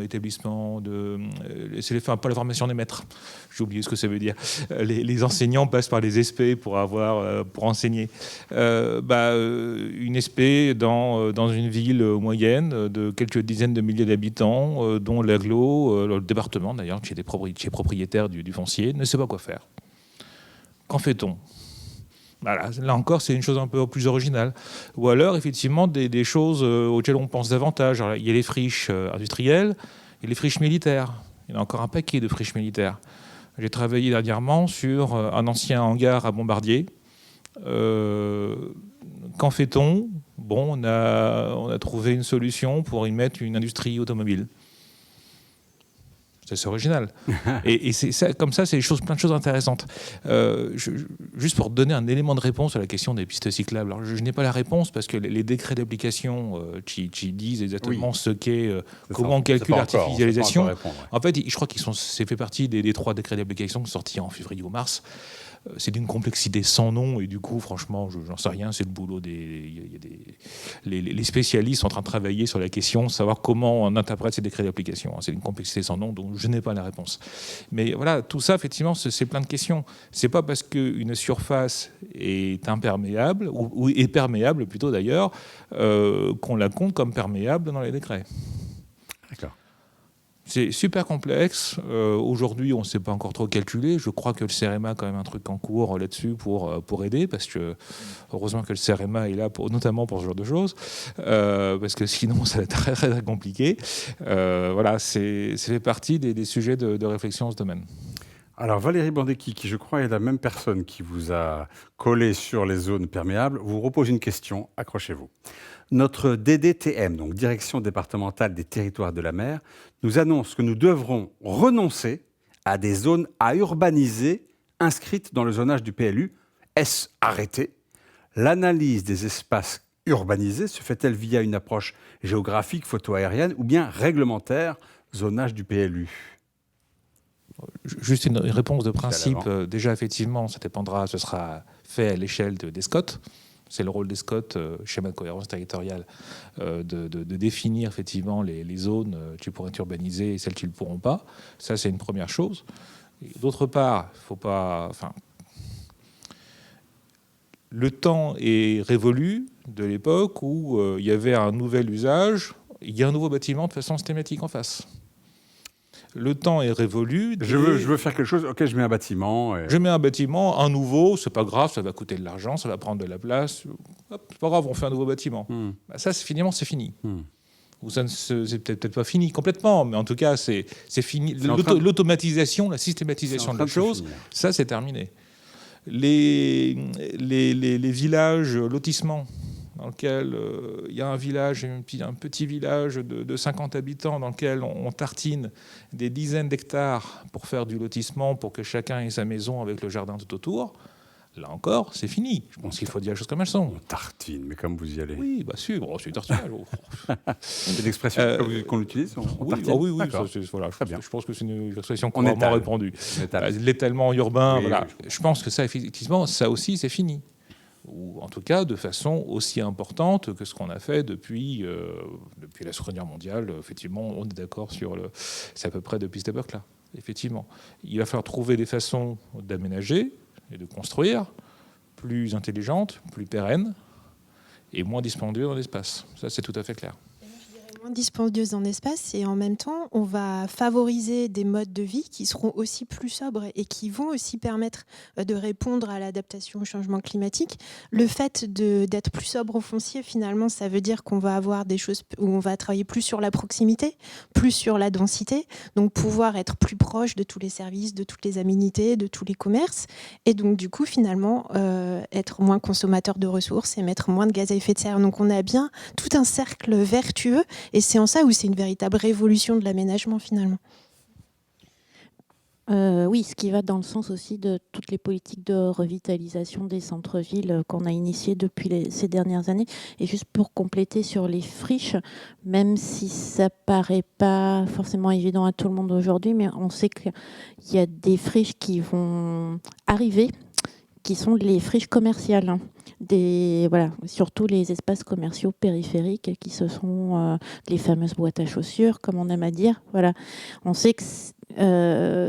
[SPEAKER 6] établissements pas la formation des maîtres. J'ai oublié ce que ça veut dire. Les enseignants passent par les SP pour enseigner. Une SP dans une ville moyenne de quelques dizaines de milliers d'habitants, dont le département d'ailleurs, qui est propriétaire du foncier, ne sait pas quoi faire. Qu'en fait-on ? Voilà, là encore, c'est une chose un peu plus originale. Ou alors, effectivement, des choses auxquelles on pense davantage. Alors, il y a les friches industrielles et les friches militaires. Il y en a encore un paquet de friches militaires. J'ai travaillé dernièrement sur un ancien hangar à Bombardier. Qu'en fait-on ? Bon, on a trouvé une solution pour y mettre une industrie automobile. C'est original. Et c'est ça, comme ça, c'est plein de choses intéressantes. Juste pour donner un élément de réponse à la question des pistes cyclables. Alors, je n'ai pas la réponse parce que les décrets d'application qui disent exactement ce qu'est, comment on calcule l'artificialisation. En fait, je crois c'est fait partie des 3 décrets d'application sortis en février ou mars. C'est d'une complexité sans nom et du coup, franchement, j'en sais rien. C'est le boulot les spécialistes sont en train de travailler sur la question, savoir comment on interprète ces décrets d'application. C'est une complexité sans nom, donc je n'ai pas la réponse. Mais voilà, tout ça, effectivement, c'est plein de questions. C'est pas parce qu'une surface est imperméable ou est perméable plutôt d'ailleurs qu'on la compte comme perméable dans les décrets.
[SPEAKER 1] D'accord.
[SPEAKER 6] C'est super complexe. Aujourd'hui, on ne sait pas encore trop calculer. Je crois que le CEREMA a quand même un truc en cours là-dessus pour aider, parce que heureusement que le CEREMA est là notamment pour ce genre de choses, parce que sinon, ça va être très, très compliqué. Voilà, c'est fait partie des sujets de réflexion en ce domaine.
[SPEAKER 1] Alors Valérie Bandecki, qui je crois est la même personne qui vous a collé sur les zones perméables, vous repose une question, accrochez-vous. Notre DDTM, donc Direction départementale des territoires de la mer, nous annonce que nous devrons renoncer à des zones à urbaniser inscrites dans le zonage du PLU. Est-ce arrêté ? L'analyse des espaces urbanisés se fait-elle via une approche géographique, photo-aérienne ou bien réglementaire, zonage du PLU ?
[SPEAKER 6] Juste une réponse de principe. Déjà, effectivement, ça dépendra, ce sera fait à l'échelle des SCOT. C'est le rôle des SCOT, schéma de cohérence territoriale, de définir effectivement les zones qui pourraient être urbanisées et celles qui ne le pourront pas. Ça, c'est une première chose. Et d'autre part, faut pas. Enfin, le temps est révolu de l'époque où il y avait un nouvel usage. Il y a un nouveau bâtiment de façon systématique en face. Le temps est révolu.
[SPEAKER 1] Je veux faire quelque chose, ok, je mets un bâtiment.
[SPEAKER 6] Je mets un bâtiment, un nouveau, c'est pas grave, ça va coûter de l'argent, ça va prendre de la place. Hop, c'est pas grave, on fait un nouveau bâtiment. Bah, ça, finalement, c'est fini. Ou ça, c'est peut-être pas fini complètement, mais en tout cas, c'est fini. L'automatisation, la systématisation de la chose, ça, c'est terminé. Les villages lotissements, dans lequel il y a un village, un petit village de 50 habitants dans lequel on tartine des dizaines d'hectares pour faire du lotissement, pour que chacun ait sa maison avec le jardin tout autour. Là encore, c'est fini. Je pense qu'il faut dire les choses comme elles sont.
[SPEAKER 1] On tartine, mais comme vous y allez.
[SPEAKER 6] Oui, bah sûr, c'est une tartinage.
[SPEAKER 1] C'est une expression qu'on utilise,
[SPEAKER 6] oui, voilà, je pense que c'est une expression couramment répandue. L'étalement urbain,
[SPEAKER 1] oui,
[SPEAKER 6] voilà.
[SPEAKER 1] Oui,
[SPEAKER 6] je pense que ça, effectivement, ça aussi, c'est fini. Ou en tout cas de façon aussi importante que ce qu'on a fait depuis la Seconde Guerre mondiale. Effectivement, on est d'accord c'est à peu près depuis cette époque-là. Effectivement, il va falloir trouver des façons d'aménager et de construire plus intelligentes, plus pérennes et moins dispendieuses dans l'espace. Ça, c'est tout à fait clair.
[SPEAKER 5] Moins dispendieuse en espace et en même temps, on va favoriser des modes de vie qui seront aussi plus sobres et qui vont aussi permettre de répondre à l'adaptation au changement climatique. Le fait d'être plus sobre au foncier, finalement, ça veut dire qu'on va avoir des choses où on va travailler plus sur la proximité, plus sur la densité, donc pouvoir être plus proche de tous les services, de toutes les aménités, de tous les commerces et donc du coup, finalement, être moins consommateur de ressources, émettre moins de gaz à effet de serre. Donc on a bien tout un cercle vertueux. Et c'est en ça où c'est une véritable révolution de l'aménagement, finalement.
[SPEAKER 3] Oui, ce qui va dans le sens aussi de toutes les politiques de revitalisation des centres-villes qu'on a initiées depuis ces dernières années. Et juste pour compléter sur les friches, même si ça paraît pas forcément évident à tout le monde aujourd'hui, mais on sait qu'il y a des friches qui vont arriver, qui sont les friches commerciales. Voilà, surtout les espaces commerciaux périphériques qui se sont les fameuses boîtes à chaussures, comme on aime à dire. Voilà, on sait que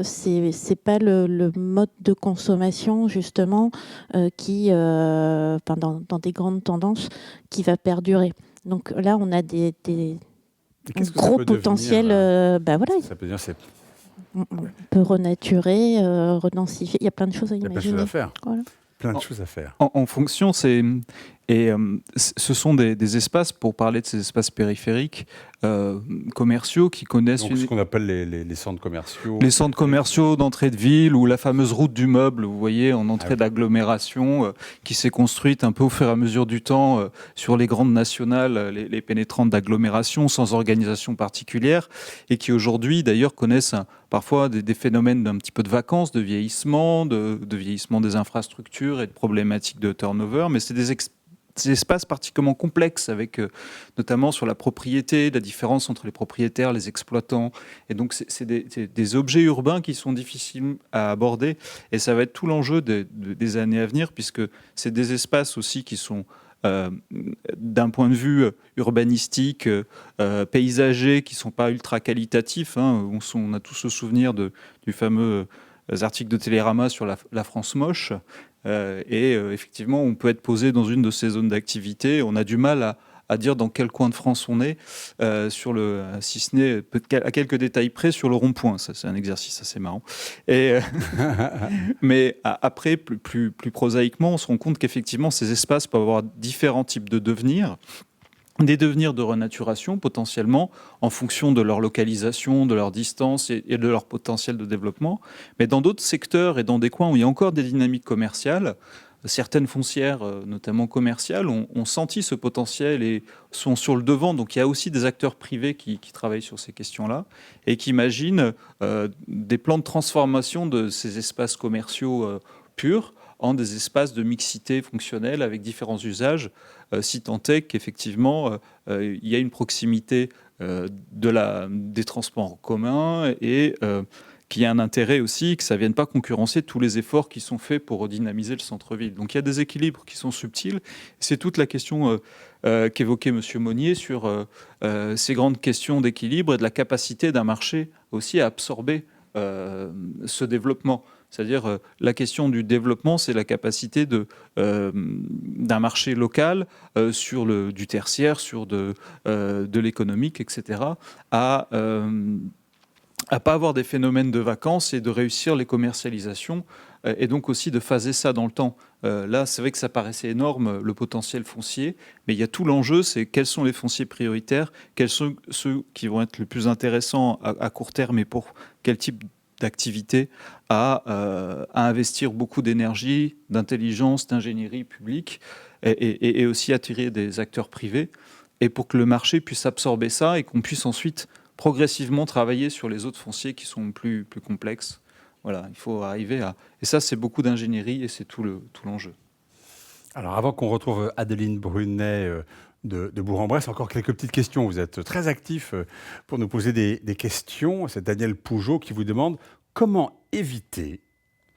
[SPEAKER 3] c'est pas le mode de consommation justement qui, dans des grandes tendances, qui va perdurer. Donc là, on a des gros potentiels. Voilà.
[SPEAKER 1] Ça peut dire
[SPEAKER 3] on peut renaturer, redensifier. Il y a plein de choses à imaginer.
[SPEAKER 1] Il y a plein de choses à faire.
[SPEAKER 3] Voilà.
[SPEAKER 1] Plein de choses à faire.
[SPEAKER 2] En fonction, ce sont des espaces, pour parler de ces espaces périphériques, commerciaux qui connaissent
[SPEAKER 1] Donc, ce qu'on appelle les centres commerciaux.
[SPEAKER 2] les centres commerciaux d'entrée de ville ou la fameuse route du meuble, vous voyez, en entrée d'agglomération, qui s'est construite un peu au fur et à mesure du temps sur les grandes nationales, les pénétrantes d'agglomération, sans organisation particulière, et qui aujourd'hui, d'ailleurs, connaissent parfois des phénomènes d'un petit peu de vacances, de vieillissement des infrastructures et de problématiques de turnover, mais c'est des espaces particulièrement complexes, avec notamment sur la propriété, la différence entre les propriétaires, les exploitants. Et donc, c'est des objets urbains qui sont difficiles à aborder. Et ça va être tout l'enjeu des années à venir, puisque c'est des espaces aussi qui sont, d'un point de vue urbanistique, paysager, qui ne sont pas ultra qualitatifs. Hein. On a tous le souvenir du fameux article de Télérama sur la France moche. Effectivement, on peut être posé dans une de ces zones d'activité. On a du mal à dire dans quel coin de France on est, si ce n'est à quelques détails près sur le rond-point. Ça, c'est un exercice assez marrant. Mais après, plus prosaïquement, on se rend compte qu'effectivement, ces espaces peuvent avoir différents types de devenirs. Des devenirs de renaturation potentiellement en fonction de leur localisation, de leur distance et de leur potentiel de développement. Mais dans d'autres secteurs et dans des coins où il y a encore des dynamiques commerciales, certaines foncières, notamment commerciales, ont senti ce potentiel et sont sur le devant. Donc il y a aussi des acteurs privés qui travaillent sur ces questions-là et qui imaginent des plans de transformation de ces espaces commerciaux purs en des espaces de mixité fonctionnelle avec différents usages, si tant est qu'effectivement il y a une proximité des transports en commun et qu'il y a un intérêt aussi que ça ne vienne pas concurrencer tous les efforts qui sont faits pour redynamiser le centre-ville. Donc il y a des équilibres qui sont subtils. C'est toute la question qu'évoquait M. Monnier sur ces grandes questions d'équilibre et de la capacité d'un marché aussi à absorber ce développement. C'est-à-dire la question du développement, c'est la capacité d'un marché local sur du tertiaire, sur de l'économique, etc., à pas avoir des phénomènes de vacances et de réussir les commercialisations et donc aussi de phaser ça dans le temps. Là, c'est vrai que ça paraissait énorme, le potentiel foncier, mais il y a tout l'enjeu, c'est quels sont les fonciers prioritaires, quels sont ceux qui vont être le plus intéressants à court terme et pour quel type d'activité à investir beaucoup d'énergie, d'intelligence, d'ingénierie publique et aussi attirer des acteurs privés et pour que le marché puisse absorber ça et qu'on puisse ensuite progressivement travailler sur les autres fonciers qui sont plus complexes. Voilà, il faut arriver à... Et ça, c'est beaucoup d'ingénierie et c'est tout l'enjeu.
[SPEAKER 1] Alors, avant qu'on retrouve Adeline Brunet de Bourg-en-Bresse, encore quelques petites questions. Vous êtes très actif pour nous poser des questions. C'est Daniel Pougeot qui vous demande comment éviter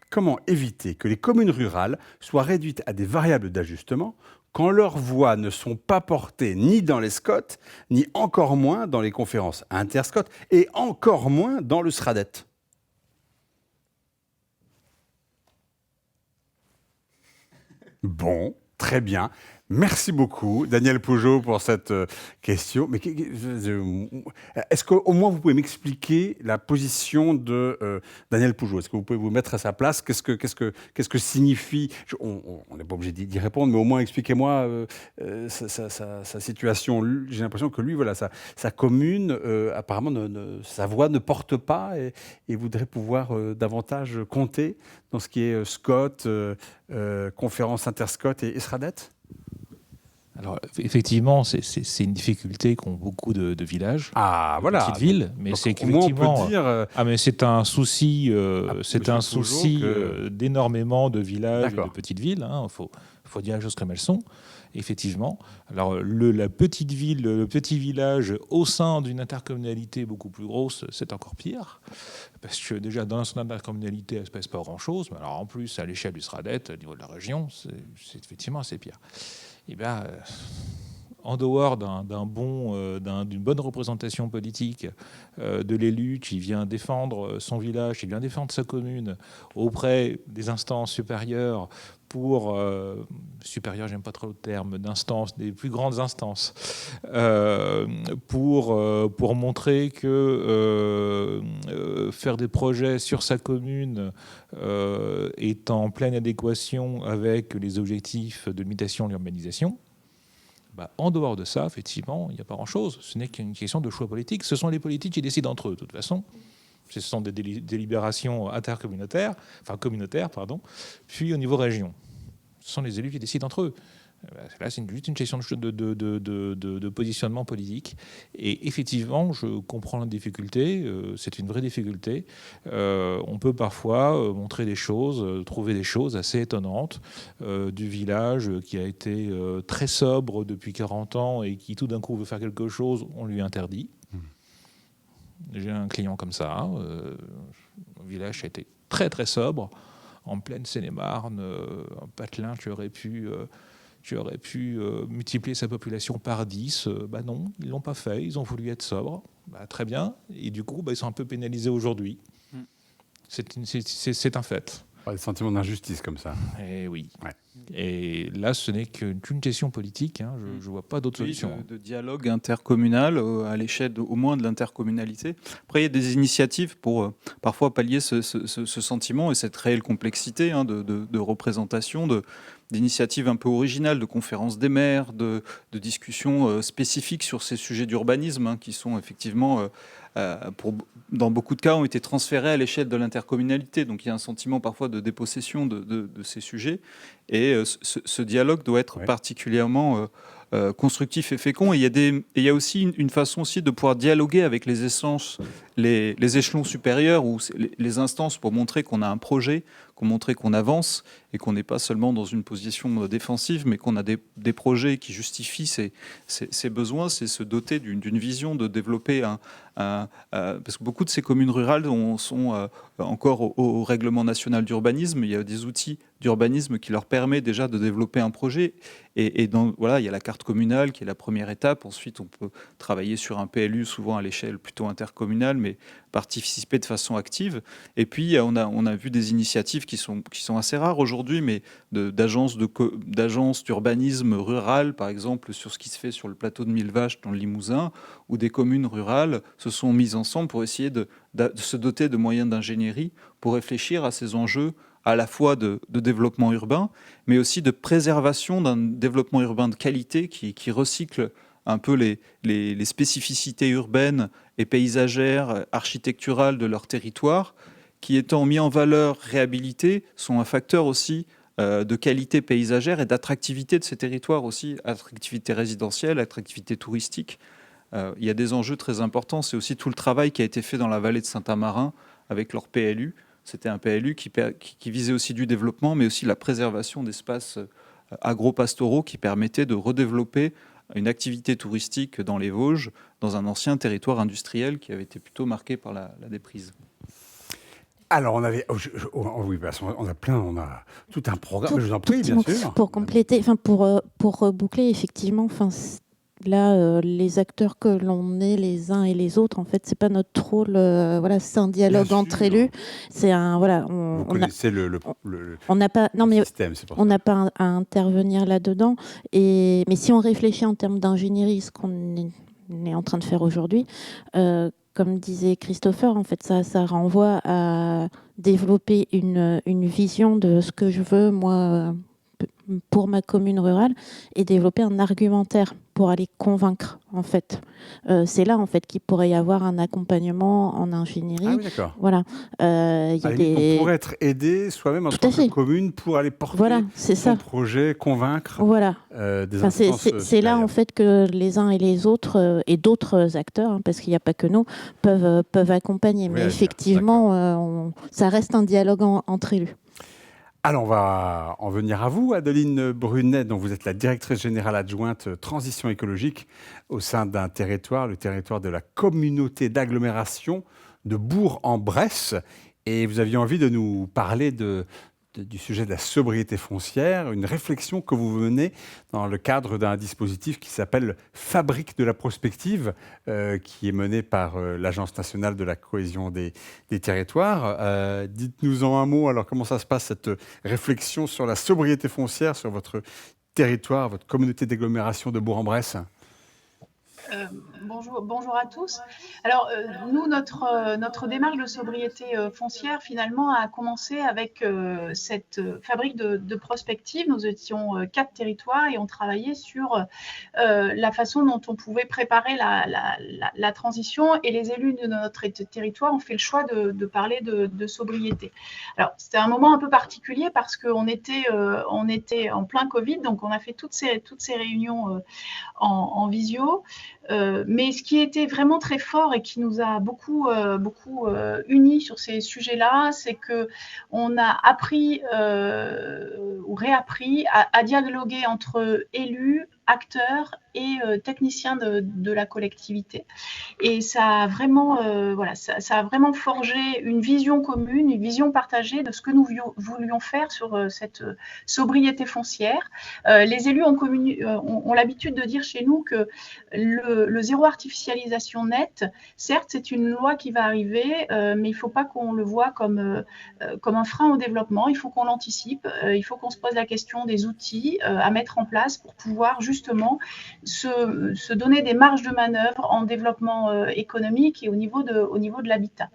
[SPEAKER 1] que les communes rurales soient réduites à des variables d'ajustement quand leurs voix ne sont pas portées ni dans les SCOT, ni encore moins dans les conférences interscot, et encore moins dans le SRADET. Bon, très bien. Merci beaucoup, Daniel Pougeot, pour cette question. Mais est-ce qu'au moins vous pouvez m'expliquer la position de Daniel Pougeot? Est-ce que vous pouvez vous mettre à sa place? Qu'est-ce que signifie... On n'est pas obligé d'y répondre, mais au moins expliquez-moi sa situation. J'ai l'impression que lui, voilà, sa commune, apparemment, sa voix ne porte pas et voudrait pouvoir davantage compter dans ce qui est SCOT, conférence interscot et SRADET.
[SPEAKER 6] Alors, effectivement, c'est une difficulté qu'ont beaucoup de villages,
[SPEAKER 1] voilà.
[SPEAKER 6] petites villes, mais c'est
[SPEAKER 1] qu'effectivement, on peut dire,
[SPEAKER 6] mais c'est un souci, d'énormément de villages et de petites villes. Il faut dire les choses comme elles sont. Effectivement. Alors, la petite ville, le petit village au sein d'une intercommunalité beaucoup plus grosse, c'est encore pire. Parce que déjà, dans son intercommunalité, il ne se passe pas grand-chose. Mais alors, en plus, à l'échelle du SRADET, au niveau de la région, c'est effectivement assez pire. Eh bien, en dehors d'une bonne représentation politique de l'élu qui vient défendre son village, qui vient défendre sa commune auprès des instances supérieures supérieures, j'aime pas trop le terme, d'instances, des plus grandes instances, pour montrer que faire des projets sur sa commune est en pleine adéquation avec les objectifs de limitation de l'urbanisation. En dehors de ça, effectivement, il n'y a pas grand-chose. Ce n'est qu'une question de choix politique. Ce sont les politiques qui décident entre eux, de toute façon. Ce sont des délibérations communautaires, puis au niveau région. Ce sont les élus qui décident entre eux. Là, c'est juste une question de positionnement politique. Et effectivement, je comprends la difficulté. C'est une vraie difficulté. On peut parfois montrer des choses, trouver des choses assez étonnantes du village qui a été très sobre depuis 40 ans et qui tout d'un coup veut faire quelque chose, on lui interdit. J'ai un client comme ça. Le village a été très très sobre, en pleine Seine-et-Marne, un patelin qui aurait pu multiplier sa population par 10. Non, ils ne l'ont pas fait, ils ont voulu être sobres. Très bien. Et du coup, ils sont un peu pénalisés aujourd'hui. C'est un fait.
[SPEAKER 1] Des sentiments d'injustice comme ça.
[SPEAKER 6] Et oui.
[SPEAKER 1] Ouais.
[SPEAKER 6] Et là, ce n'est qu'une question politique. Je ne vois pas d'autre solution.
[SPEAKER 2] De dialogue intercommunal à l'échelle au moins de l'intercommunalité. Après, il y a des initiatives pour parfois pallier ce sentiment et cette réelle complexité de représentation, d'initiatives un peu originales, de conférences des maires, de discussions spécifiques sur ces sujets d'urbanisme qui sont effectivement, dans beaucoup de cas, ont été transférés à l'échelle de l'intercommunalité. Donc il y a un sentiment parfois de dépossession de ces sujets. Et ce dialogue doit être particulièrement constructif et fécond. Et il y a aussi une façon aussi de pouvoir dialoguer avec les échelons supérieurs ou les instances pour montrer qu'on a un projet, montrer qu'on avance et qu'on n'est pas seulement dans une position défensive, mais qu'on a des projets qui justifient ces besoins, c'est se doter d'une vision, de développer parce que beaucoup de ces communes rurales sont encore au règlement national d'urbanisme. Il y a des outils d'urbanisme qui leur permet déjà de développer un projet. Et voilà, il y a la carte communale qui est la première étape. Ensuite, on peut travailler sur un PLU, souvent à l'échelle plutôt intercommunale, mais participer de façon active. Et puis, on a vu des initiatives qui sont assez rares aujourd'hui, mais d'agences d'urbanisme rural, par exemple, sur ce qui se fait sur le plateau de Millevaches dans le Limousin, où des communes rurales se sont mises ensemble pour essayer de se doter de moyens d'ingénierie pour réfléchir à ces enjeux à la fois de développement urbain, mais aussi de préservation d'un développement urbain de qualité qui recycle un peu les spécificités urbaines et paysagères, architecturales de leur territoire, qui étant mis en valeur, réhabilités, sont un facteur aussi de qualité paysagère et d'attractivité de ces territoires aussi, attractivité résidentielle, attractivité touristique. Il y a des enjeux très importants. C'est aussi tout le travail qui a été fait dans la vallée de Saint-Amarin avec leur PLU. C'était un PLU qui visait aussi du développement, mais aussi la préservation d'espaces agro-pastoraux qui permettaient de redévelopper une activité touristique dans les Vosges, dans un ancien territoire industriel qui avait été plutôt marqué par la déprise.
[SPEAKER 1] Alors, on a tout un programme. Je vous en prie, bien sûr.
[SPEAKER 3] Pour compléter, pour reboucler, effectivement, là, les acteurs que l'on est les uns et les autres, en fait, c'est pas notre rôle. Voilà, c'est un dialogue entre élus. C'est un voilà.
[SPEAKER 1] Vous connaissez le système, c'est pour ça.
[SPEAKER 3] On n'a pas à intervenir là-dedans. Mais si on réfléchit en termes d'ingénierie, ce qu'on est en train de faire aujourd'hui, comme disait Christopher, en fait, ça renvoie à développer une vision de ce que je veux, moi, pour ma commune rurale, et développer un argumentaire pour aller convaincre, en fait. C'est là, en fait, qu'il pourrait y avoir un accompagnement en ingénierie.
[SPEAKER 1] Ah oui, d'accord.
[SPEAKER 3] Voilà.
[SPEAKER 1] On pourrait être aidé soi-même en tant que commune pour aller porter son projet, convaincre des instances.
[SPEAKER 3] C'est là, en fait, que les uns et les autres, et d'autres acteurs, parce qu'il n'y a pas que nous, peuvent accompagner. Mais effectivement, ça reste un dialogue entre élus.
[SPEAKER 1] Alors, on va en venir à vous, Adeline Brunet, dont vous êtes la directrice générale adjointe transition écologique au sein d'un territoire, le territoire de la communauté d'agglomération de Bourg-en-Bresse. Et vous aviez envie de nous parler de du sujet de la sobriété foncière, une réflexion que vous menez dans le cadre d'un dispositif qui s'appelle Fabrique de la prospective, qui est mené par l'Agence nationale de la cohésion des territoires. Dites-nous en un mot, alors comment ça se passe, cette réflexion sur la sobriété foncière sur votre territoire, votre communauté d'agglomération de Bourg-en-Bresse?
[SPEAKER 7] Bonjour à tous. Alors, nous, notre démarche de sobriété foncière, finalement, a commencé avec cette fabrique de prospective. Nous étions 4 territoires et on travaillait sur la façon dont on pouvait préparer la transition. Et les élus de notre territoire ont fait le choix de parler de sobriété. Alors, c'était un moment un peu particulier parce qu'on était en plein Covid, donc on a fait toutes ces réunions en visio. Mais ce qui était vraiment très fort et qui nous a beaucoup unis sur ces sujets-là, c'est qu'on a appris ou réappris à dialoguer entre élus, acteurs et techniciens de la collectivité. Et ça a vraiment, ça a vraiment forgé une vision commune, une vision partagée de ce que nous voulions faire sur cette sobriété foncière. Les élus ont l'habitude de dire chez nous que le zéro artificialisation nette, certes, c'est une loi qui va arriver, mais il ne faut pas qu'on le voit comme un frein au développement. Il faut qu'on l'anticipe, il faut qu'on se pose la question des outils à mettre en place pour pouvoir justement se donner des marges de manœuvre en développement économique et au niveau de l'habitat.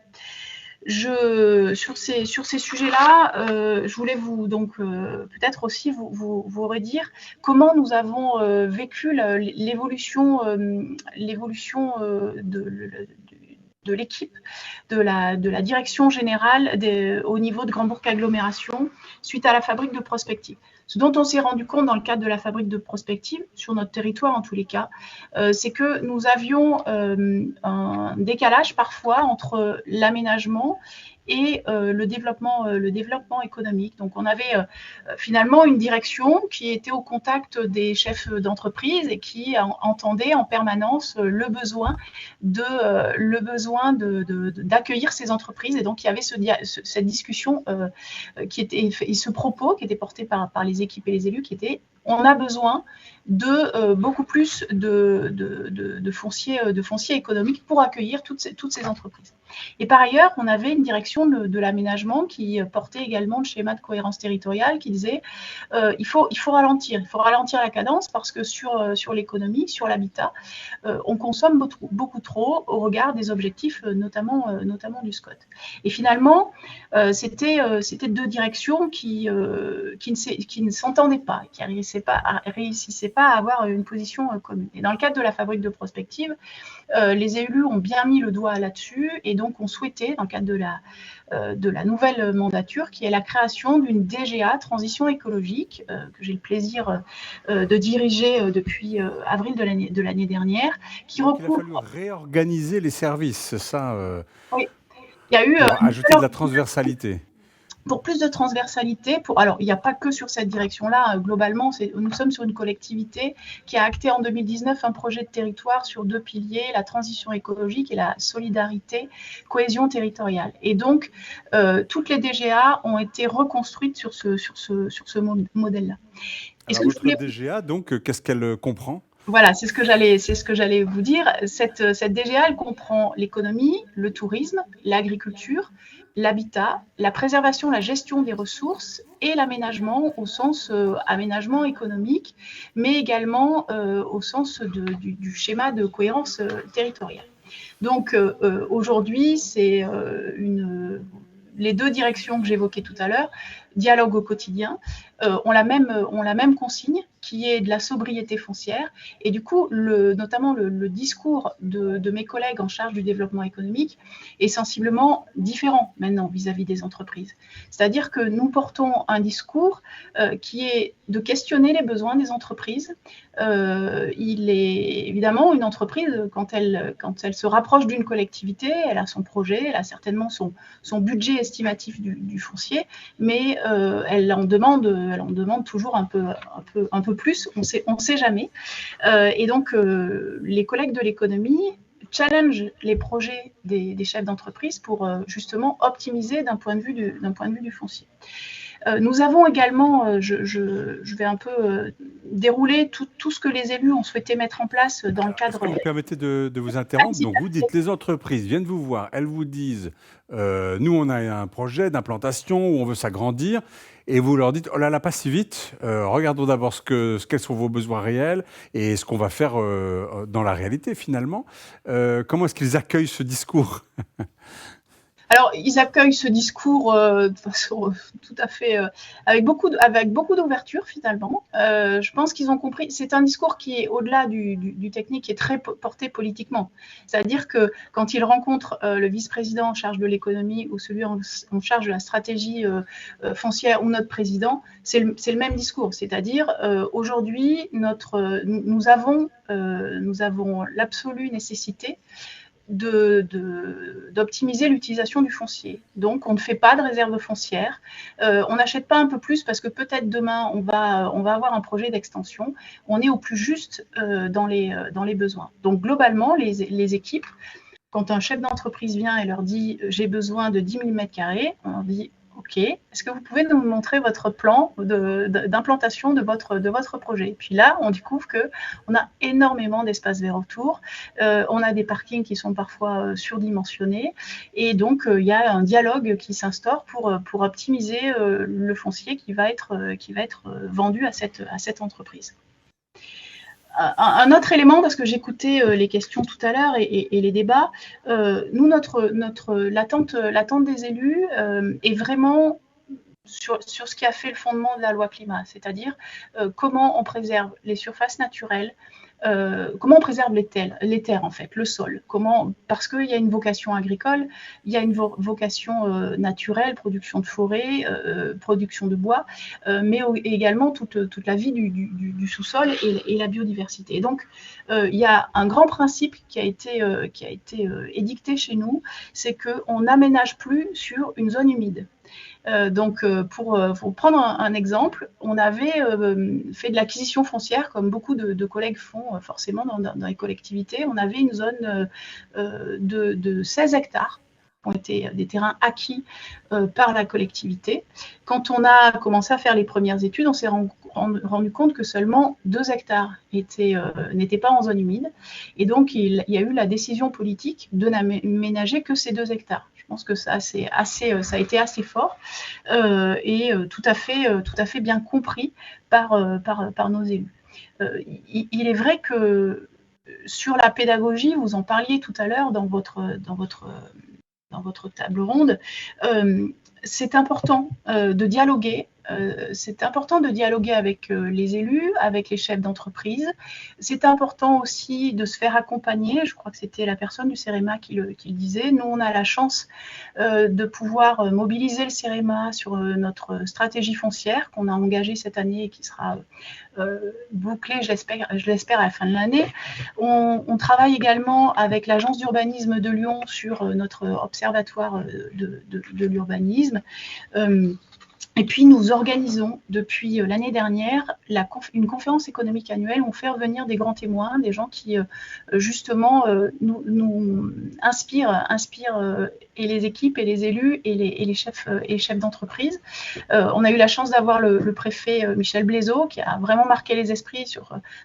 [SPEAKER 7] Sur ces sujets-là, je voulais peut-être aussi vous redire comment nous avons vécu l'évolution de l'équipe, de la direction générale au niveau de Grand Bourg Agglomération suite à la fabrique de prospective. Ce dont on s'est rendu compte dans le cadre de la fabrique de prospective, sur notre territoire en tous les cas, c'est que nous avions un décalage parfois entre l'aménagement et le développement économique. Donc on avait finalement une direction qui était au contact des chefs d'entreprise et qui entendait en permanence le besoin d'accueillir ces entreprises. Et donc il y avait cette discussion et ce propos qui était porté par les équipes et les élus qui était: on a besoin de beaucoup plus de foncier économique pour accueillir toutes ces entreprises. Et par ailleurs, on avait une direction de l'aménagement qui portait également le schéma de cohérence territoriale qui disait il faut ralentir la cadence parce que sur l'économie, sur l'habitat, on consomme beaucoup trop au regard des objectifs, notamment du SCOT. Et finalement, c'était 2 directions qui ne s'entendaient pas, qui réussissaient pas à avoir une position commune. Et dans le cadre de la fabrique de prospective, les élus ont bien mis le doigt là-dessus et donc on souhaitait, dans le cadre de la nouvelle mandature, qui est la création d'une DGA transition écologique que j'ai le plaisir de diriger depuis avril de l'année dernière, qui recouvre.
[SPEAKER 1] Il a fallu réorganiser les services, c'est ça.
[SPEAKER 7] Oui, il y a eu
[SPEAKER 1] pour ajouter de la transversalité.
[SPEAKER 7] Pour plus de transversalité, alors il n'y a pas que sur cette direction-là, globalement, nous sommes sur une collectivité qui a acté en 2019 un projet de territoire sur 2 piliers, la transition écologique et la solidarité, cohésion territoriale. Et donc, toutes les DGA ont été reconstruites sur ce modèle-là.
[SPEAKER 1] Alors, votre DGA, donc, qu'est-ce qu'elle comprend ?
[SPEAKER 7] Voilà, c'est ce que j'allais vous dire. Cette DGA, elle comprend l'économie, le tourisme, l'agriculture, l'habitat, la préservation, la gestion des ressources et l'aménagement au sens aménagement économique, mais également au sens du schéma de cohérence territoriale. Donc aujourd'hui, c'est les 2 directions que j'évoquais tout à l'heure, dialogue au quotidien, ont la même consigne qui est de la sobriété foncière. Et du coup, notamment le discours de mes collègues en charge du développement économique est sensiblement différent maintenant vis-à-vis des entreprises. C'est-à-dire que nous portons un discours qui est de questionner les besoins des entreprises. Il est évidemment une entreprise, quand elle se rapproche d'une collectivité, elle a son projet, elle a certainement son budget estimatif du foncier, mais elle en demande toujours un peu plus, on sait jamais. Et donc, les collègues de l'économie challenge les projets des chefs d'entreprise pour justement optimiser d'un point de vue du foncier. Nous avons également, je vais un peu dérouler tout ce que les élus ont souhaité mettre en place dans le cadre...
[SPEAKER 1] Est-ce que vous permettez de vous interrompre? Donc vous dites, les entreprises viennent vous voir, elles vous disent, nous on a un projet d'implantation où on veut s'agrandir, et vous leur dites, oh là là, pas si vite, regardons d'abord quels sont vos besoins réels et ce qu'on va faire dans la réalité finalement. Comment est-ce qu'ils accueillent ce discours?
[SPEAKER 7] Alors, ils accueillent ce discours de façon tout à fait avec beaucoup d'ouverture finalement. Je pense qu'ils ont compris. C'est un discours qui est au-delà du technique, qui est très porté politiquement. C'est-à-dire que quand ils rencontrent le vice-président en charge de l'économie ou celui en charge de la stratégie foncière ou notre président, c'est le même discours. C'est-à-dire aujourd'hui, nous avons l'absolue nécessité d'optimiser l'utilisation du foncier. Donc, on ne fait pas de réserve foncière. On n'achète pas un peu plus parce que peut-être demain, on va avoir un projet d'extension. On est au plus juste dans les besoins. Donc, globalement, les équipes, quand un chef d'entreprise vient et leur dit « j'ai besoin de 10 000 m², on leur dit « Ok, est-ce que vous pouvez nous montrer votre plan d'implantation de votre projet ?» Puis là, on découvre qu'on a énormément d'espaces verts autour, on a des parkings qui sont parfois surdimensionnés, et donc il y a un dialogue qui s'instaure pour optimiser le foncier qui va être vendu à cette entreprise. Un autre élément, parce que j'écoutais les questions tout à l'heure et les débats, nous, l'attente des élus est vraiment sur ce qui a fait le fondement de la loi climat, c'est-à-dire comment on préserve les surfaces naturelles, comment on préserve les terres en fait, le sol. Parce qu'il y a une vocation agricole, il y a une vocation naturelle, production de forêt, production de bois, mais également toute la vie du sous-sol et la biodiversité. Et donc, il y a un grand principe qui a été édicté chez nous, c'est qu'on n'aménage plus sur une zone humide. Donc, pour prendre un exemple, on avait fait de l'acquisition foncière, comme beaucoup de collègues font forcément dans les collectivités. On avait une zone de 16 hectares qui ont été des terrains acquis par la collectivité. Quand on a commencé à faire les premières études, on s'est rendu compte que seulement 2 hectares n'étaient pas en zone humide. Et donc, il y a eu la décision politique de n'aménager que ces 2 hectares. Je pense que ça a été assez fort et tout à fait bien compris par nos élus. Il est vrai que sur la pédagogie, vous en parliez tout à l'heure dans votre table ronde, c'est important de dialoguer. C'est important de dialoguer avec les élus, avec les chefs d'entreprise. C'est important aussi de se faire accompagner. Je crois que c'était la personne du CEREMA qui le disait. Nous, on a la chance de pouvoir mobiliser le CEREMA sur notre stratégie foncière qu'on a engagée cette année et qui sera bouclée, je l'espère, à la fin de l'année. On travaille également avec l'agence d'urbanisme de Lyon sur notre observatoire de l'urbanisme. Et puis, nous organisons depuis l'année dernière une conférence économique annuelle où on fait revenir des grands témoins, des gens qui, justement, nous inspirent et les équipes et les élus et les chefs d'entreprise. On a eu la chance d'avoir le préfet Michel Blaiseau qui a vraiment marqué les esprits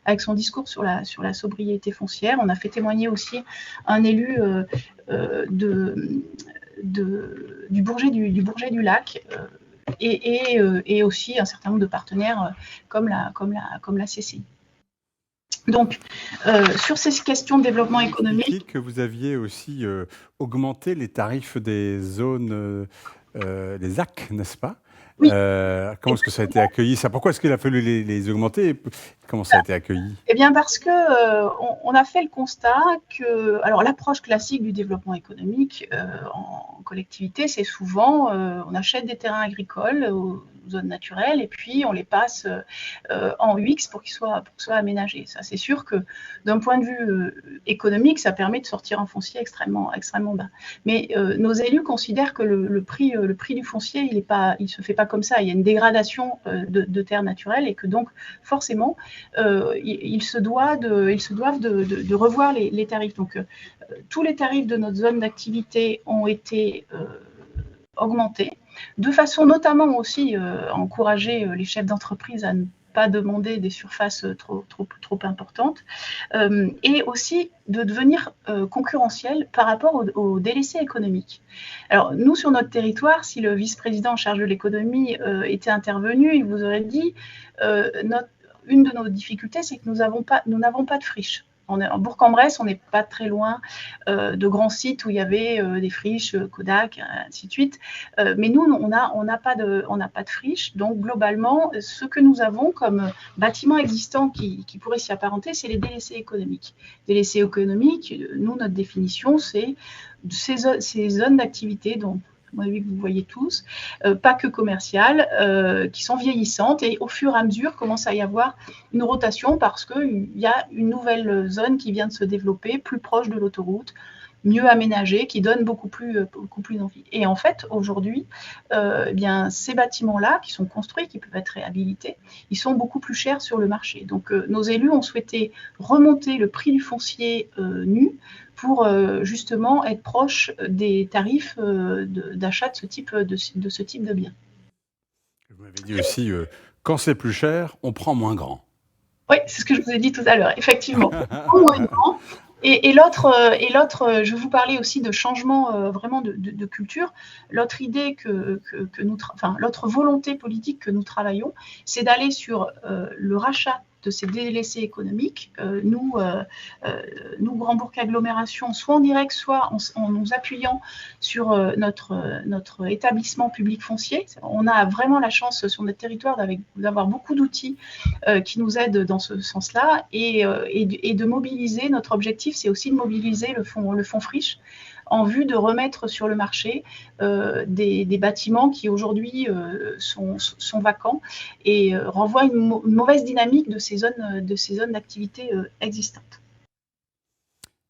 [SPEAKER 7] avec son discours sur la sobriété foncière. On a fait témoigner aussi un élu du Bourget du Lac, et aussi un certain nombre de partenaires comme la CCI. Donc, sur ces questions de développement économique...
[SPEAKER 1] Que vous aviez aussi augmenté les tarifs des zones, des ZAC, n'est-ce pas?
[SPEAKER 7] Oui.
[SPEAKER 1] Comment est-ce que ça a été accueilli? Pourquoi est-ce qu'il a fallu les augmenter? Comment ça a été accueilli?
[SPEAKER 7] Eh bien, parce que on a fait le constat que, alors, l'approche classique du développement économique en collectivité, c'est souvent on achète des terrains agricoles aux zones naturelles et puis on les passe en UX pour qu'ils soient aménagés. Ça, c'est sûr que d'un point de vue économique, ça permet de sortir un foncier extrêmement bas. Mais nos élus considèrent que le prix du foncier, il se fait pas comme ça. Il y a une dégradation de terres naturelles et que donc forcément ils se doivent de revoir les tarifs. Donc tous les tarifs de notre zone d'activité ont été augmentés. de façon notamment aussi encourager les chefs d'entreprise à ne pas demander des surfaces trop importantes, et aussi de devenir concurrentiel par rapport aux délaissés économiques. Alors nous, sur notre territoire, si le vice-président en charge de l'économie était intervenu, il vous aurait dit une de nos difficultés, c'est que nous n'avons pas de friche. En Bourg-en-Bresse, on n'est pas très loin de grands sites où il y avait des friches, Kodak, ainsi de suite. Mais nous, on n'a pas de friche. Donc, globalement, ce que nous avons comme bâtiments existants qui pourraient s'y apparenter, c'est les délaissés économiques. Délaissés économiques, nous, notre définition, c'est ces zones d'activité dont que vous voyez tous, pas que commerciales, qui sont vieillissantes, et au fur et à mesure commence à y avoir une rotation parce qu'il y a une nouvelle zone qui vient de se développer, plus proche de l'autoroute, mieux aménagée, qui donne beaucoup plus d'envie. Et en fait, aujourd'hui, bien, ces bâtiments-là, qui sont construits, qui peuvent être réhabilités, ils sont beaucoup plus chers sur le marché. Donc, nos élus ont souhaité remonter le prix du foncier nu pour justement être proche des tarifs d'achat de ce type de biens.
[SPEAKER 1] Vous m'avez dit aussi, quand c'est plus cher, on prend moins grand.
[SPEAKER 7] Oui, c'est ce que je vous ai dit tout à l'heure, effectivement. Moins grand. Et l'autre, je vais vous parler aussi de changement vraiment de culture. L'autre idée l'autre volonté politique que nous travaillons, c'est d'aller sur le rachat de ces délaissés économiques. Nous, Grand Bourg Agglomération, soit en direct, soit en nous appuyant sur notre établissement public foncier. On a vraiment la chance sur notre territoire d'avoir beaucoup d'outils qui nous aident dans ce sens-là, et de mobiliser. Notre objectif, c'est aussi de mobiliser le fonds friche en vue de remettre sur le marché des bâtiments qui aujourd'hui sont vacants et renvoient une mauvaise dynamique de ces zones d'activité existantes.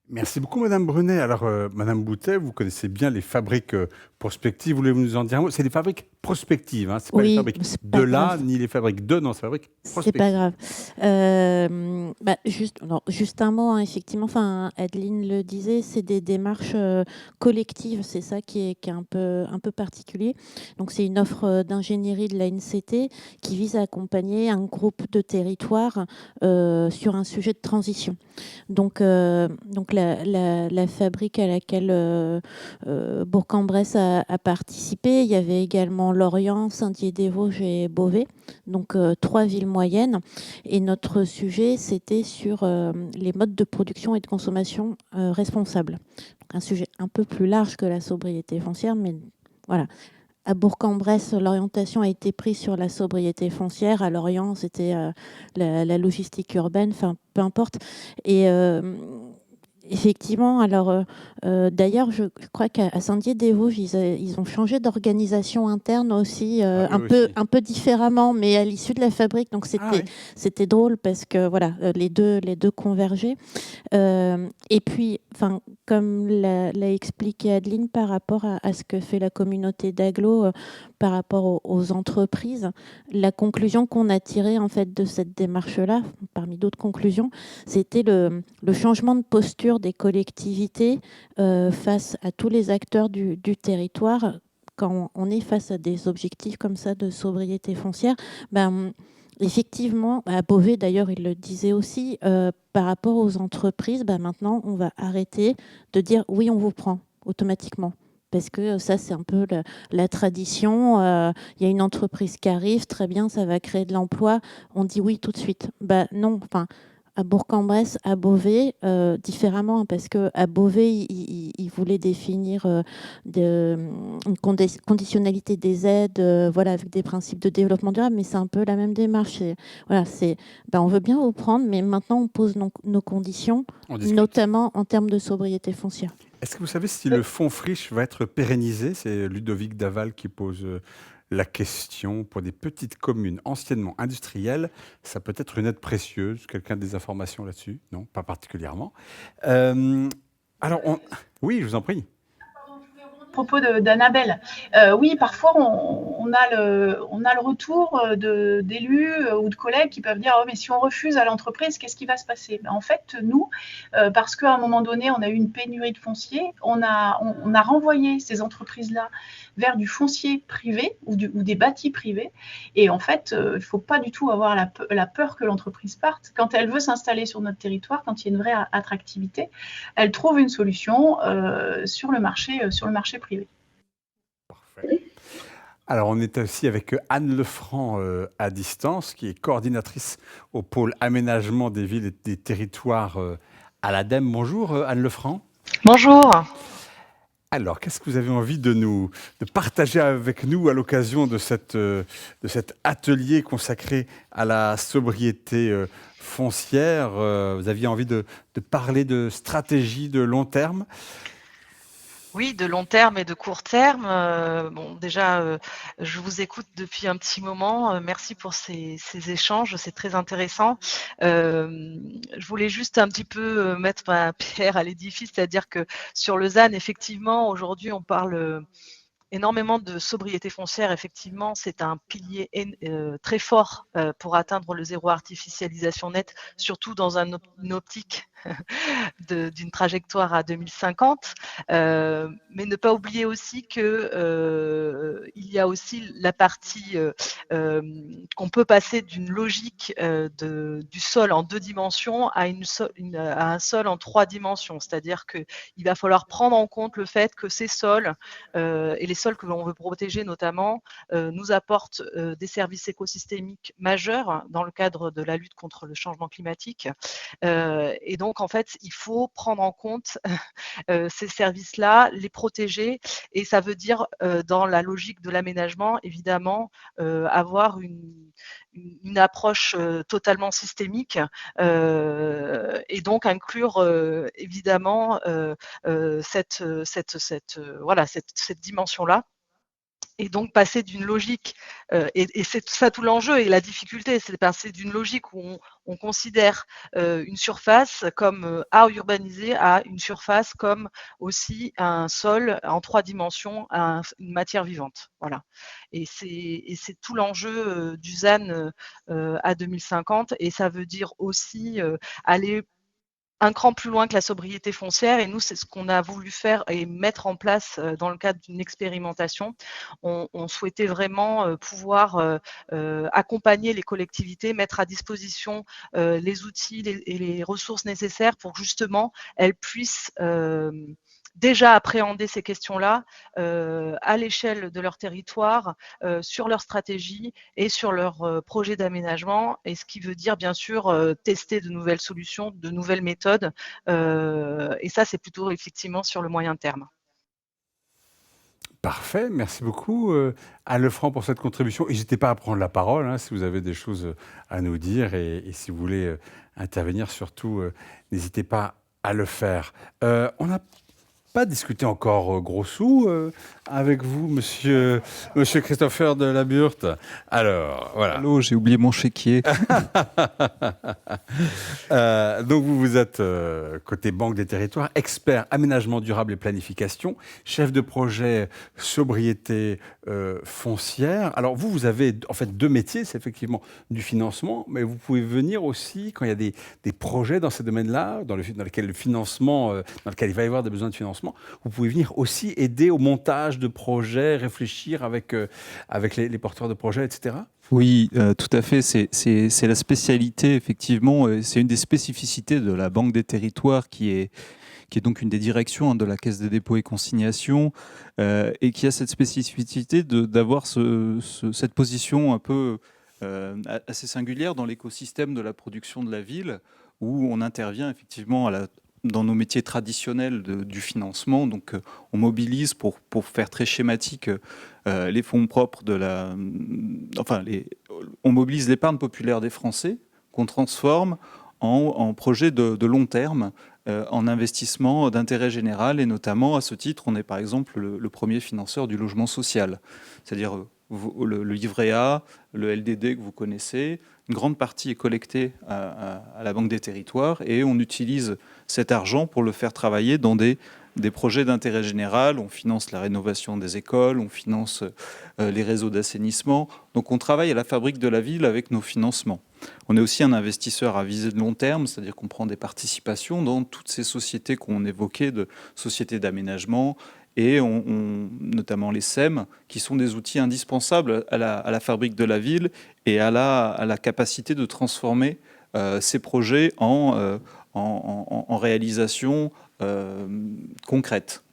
[SPEAKER 1] Merci beaucoup, Madame Brunet. Alors, Madame Boutet, vous connaissez bien les fabriques prospectives. Voulez-vous nous en dire un mot? C'est des fabriques prospectives, hein. C'est pas les fabriques de là, ni les fabriques de, non, c'est fabriques prospectives.
[SPEAKER 3] C'est pas grave. Juste un mot, hein, effectivement, Adeline le disait, c'est des démarches collectives, c'est ça qui est un peu particulier. Donc, c'est une offre d'ingénierie de l'ANCT qui vise à accompagner un groupe de territoires sur un sujet de transition. Donc la fabrique à laquelle Bourg-en-Bresse a participé, il y avait également Lorient, Saint-Dié-des-Vosges et Beauvais, donc 3 villes moyennes. Et notre sujet, c'était sur les modes de production et de consommation responsables. Donc un sujet un peu plus large que la sobriété foncière, mais voilà. À Bourg-en-Bresse, l'orientation a été prise sur la sobriété foncière. À Lorient, c'était la logistique urbaine, enfin, peu importe. Et effectivement, alors d'ailleurs, je crois qu'à Saint-Dié-des-Vosges, ils ont changé d'organisation interne aussi, un peu différemment, mais à l'issue de la fabrique. Donc c'était drôle parce que voilà, les deux convergeaient. Et puis, comme l'a expliqué Adeline par rapport à ce que fait la communauté d'agglo par rapport aux entreprises, la conclusion qu'on a tirée en fait de cette démarche-là, parmi d'autres conclusions, c'était le changement de posture des collectivités face à tous les acteurs du territoire. Quand on est face à des objectifs comme ça de sobriété foncière, effectivement, à Beauvais d'ailleurs, il le disait aussi, par rapport aux entreprises, maintenant on va arrêter de dire oui, on vous prend automatiquement. Parce que ça, c'est un peu la tradition. Il y a une entreprise qui arrive, très bien, ça va créer de l'emploi. On dit oui tout de suite. Non, à Bourg-en-Bresse, à Beauvais, différemment, parce qu'à Beauvais, ils voulaient définir une conditionnalité des aides, avec des principes de développement durable, mais c'est un peu la même démarche. On veut bien vous prendre, mais maintenant, on pose nos conditions, notamment en termes de sobriété foncière.
[SPEAKER 1] Est-ce que vous savez si le fonds friche va être pérennisé? C'est Ludovic Daval qui pose la question. Pour des petites communes anciennement industrielles, ça peut être une aide précieuse. Quelqu'un a des informations là-dessus? Non, pas particulièrement. Oui, je vous en prie.
[SPEAKER 7] Pardon, je voulais rebondir propos d'Annabelle. Oui, parfois on a le retour d'élus ou de collègues qui peuvent dire oh, mais si on refuse à l'entreprise, qu'est-ce qui va se passer? Ben, en fait, nous, parce qu'à un moment donné, on a eu une pénurie de foncier, on a renvoyé ces entreprises-là vers du foncier privé ou des bâtis privés. Et en fait, il ne faut pas du tout avoir la peur que l'entreprise parte. Quand elle veut s'installer sur notre territoire, quand il y a une vraie attractivité, elle trouve une solution sur le marché privé.
[SPEAKER 1] Parfait. Alors, on est aussi avec Anne Lefranc à distance, qui est coordinatrice au pôle aménagement des villes et des territoires à l'ADEME. Bonjour Anne Lefranc.
[SPEAKER 8] Bonjour.
[SPEAKER 1] Alors, qu'est-ce que vous avez envie de partager avec nous à l'occasion de cet atelier consacré à la sobriété foncière? Vous aviez envie de parler de stratégie de long terme?
[SPEAKER 8] Oui, de long terme et de court terme. Bon, déjà, je vous écoute depuis un petit moment. Merci pour ces échanges, c'est très intéressant. Je voulais juste un petit peu mettre ma pierre à l'édifice, c'est-à-dire que sur Lausanne, effectivement, aujourd'hui, on parle énormément de sobriété foncière. Effectivement, c'est un pilier très fort pour atteindre le zéro artificialisation nette, surtout dans une optique d'une trajectoire à 2050, mais ne pas oublier aussi que il y a aussi la partie qu'on peut passer d'une logique du sol en 2 dimensions à un sol en 3 dimensions, c'est-à-dire qu'il va falloir prendre en compte le fait que ces sols et les sols que l'on veut protéger notamment nous apportent des services écosystémiques majeurs dans le cadre de la lutte contre le changement climatique, et donc en fait il faut prendre en compte ces services-là, les protéger, et ça veut dire dans la logique de l'aménagement évidemment avoir une approche totalement systémique et donc inclure évidemment cette dimension-là. Et donc passer d'une logique, et c'est ça tout l'enjeu et la difficulté, c'est de passer d'une logique où on considère une surface comme à urbaniser à une surface comme aussi un sol en 3 dimensions, une matière vivante. Voilà. Et c'est tout l'enjeu du ZAN à 2050, et ça veut dire aussi aller un cran plus loin que la sobriété foncière, et nous, c'est ce qu'on a voulu faire et mettre en place dans le cadre d'une expérimentation. On souhaitait vraiment pouvoir accompagner les collectivités, mettre à disposition les outils et les ressources nécessaires pour justement elles puissent déjà appréhender ces questions-là à l'échelle de leur territoire, sur leur stratégie et sur leur projet d'aménagement, et ce qui veut dire bien sûr tester de nouvelles solutions, de nouvelles méthodes, et ça c'est plutôt effectivement sur le moyen terme.
[SPEAKER 1] Parfait, merci beaucoup Anne Lefranc pour cette contribution. N'hésitez pas à prendre la parole hein, si vous avez des choses à nous dire, et si vous voulez intervenir surtout, n'hésitez pas à le faire. On n'a pas discuté encore gros sous avec vous, monsieur Christopher de Labürte. Alors, voilà.
[SPEAKER 2] Allô, j'ai oublié mon chéquier.
[SPEAKER 1] Donc vous êtes côté Banque des Territoires, expert aménagement durable et planification, chef de projet sobriété foncière. Alors vous avez en fait 2 métiers, c'est effectivement du financement, mais vous pouvez venir aussi quand il y a des projets dans ces domaines-là, dans lesquels le financement, dans lequel il va y avoir des besoins de financement. Vous pouvez venir aussi aider au montage de projets, réfléchir avec les porteurs de projets, etc.
[SPEAKER 2] Oui, tout à fait. C'est la spécialité, effectivement. C'est une des spécificités de la Banque des Territoires qui est donc une des directions de la Caisse des dépôts et consignations, et qui a cette spécificité d'avoir cette position un peu assez singulière dans l'écosystème de la production de la ville, où on intervient effectivement dans nos métiers traditionnels du financement. Donc on mobilise, pour faire très schématique, les fonds propres on mobilise l'épargne populaire des Français qu'on transforme en projet de long terme, en investissement d'intérêt général, et notamment à ce titre, on est par exemple le premier financeur du logement social, c'est-à-dire le livret A, le LDD que vous connaissez. Une grande partie est collectée à la Banque des Territoires, et on utilise cet argent pour le faire travailler dans des des projets d'intérêt général, on finance la rénovation des écoles, on finance les réseaux d'assainissement. Donc on travaille à la fabrique de la ville avec nos financements. On est aussi un investisseur à visée de long terme, c'est-à-dire qu'on prend des participations dans toutes ces sociétés qu'on évoquait, de sociétés d'aménagement, et notamment les SEM, qui sont des outils indispensables à la fabrique de la ville et à la capacité de transformer ces projets en réalisation concrète,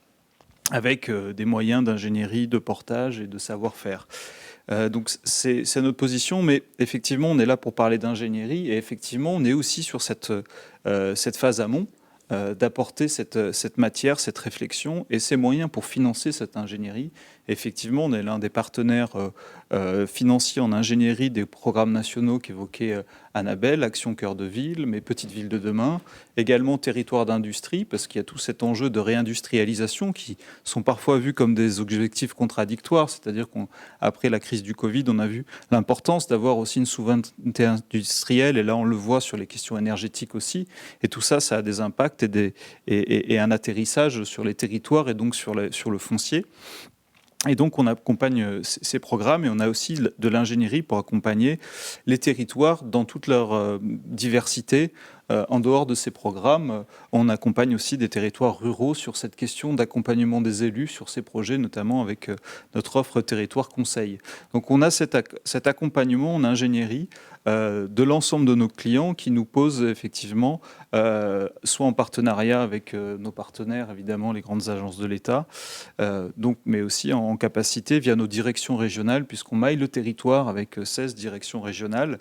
[SPEAKER 2] avec des moyens d'ingénierie, de portage et de savoir-faire. Donc c'est notre position, mais effectivement, on est là pour parler d'ingénierie, et effectivement, on est aussi sur cette phase amont, d'apporter cette matière, cette réflexion et ces moyens pour financer cette ingénierie. Effectivement, on est l'un des partenaires financiers en ingénierie des programmes nationaux qu'évoquait Annabelle, Action Cœur de Ville, mes petites villes de demain, également territoire d'industrie, parce qu'il y a tout cet enjeu de réindustrialisation qui sont parfois vus comme des objectifs contradictoires, c'est-à-dire qu'après la crise du Covid, on a vu l'importance d'avoir aussi une souveraineté industrielle, et là on le voit sur les questions énergétiques aussi, et tout ça, ça a des impacts et un atterrissage sur les territoires et donc sur le foncier. Et donc, on accompagne ces programmes, et on a aussi de l'ingénierie pour accompagner les territoires dans toute leur diversité. En dehors de ces programmes, on accompagne aussi des territoires ruraux sur cette question d'accompagnement des élus sur ces projets, notamment avec notre offre Territoire Conseil. Donc, on a cet accompagnement en ingénierie de l'ensemble de nos clients qui nous posent effectivement, soit en partenariat avec nos partenaires, évidemment les grandes agences de l'État, mais aussi en capacité via nos directions régionales, puisqu'on maille le territoire avec 16 directions régionales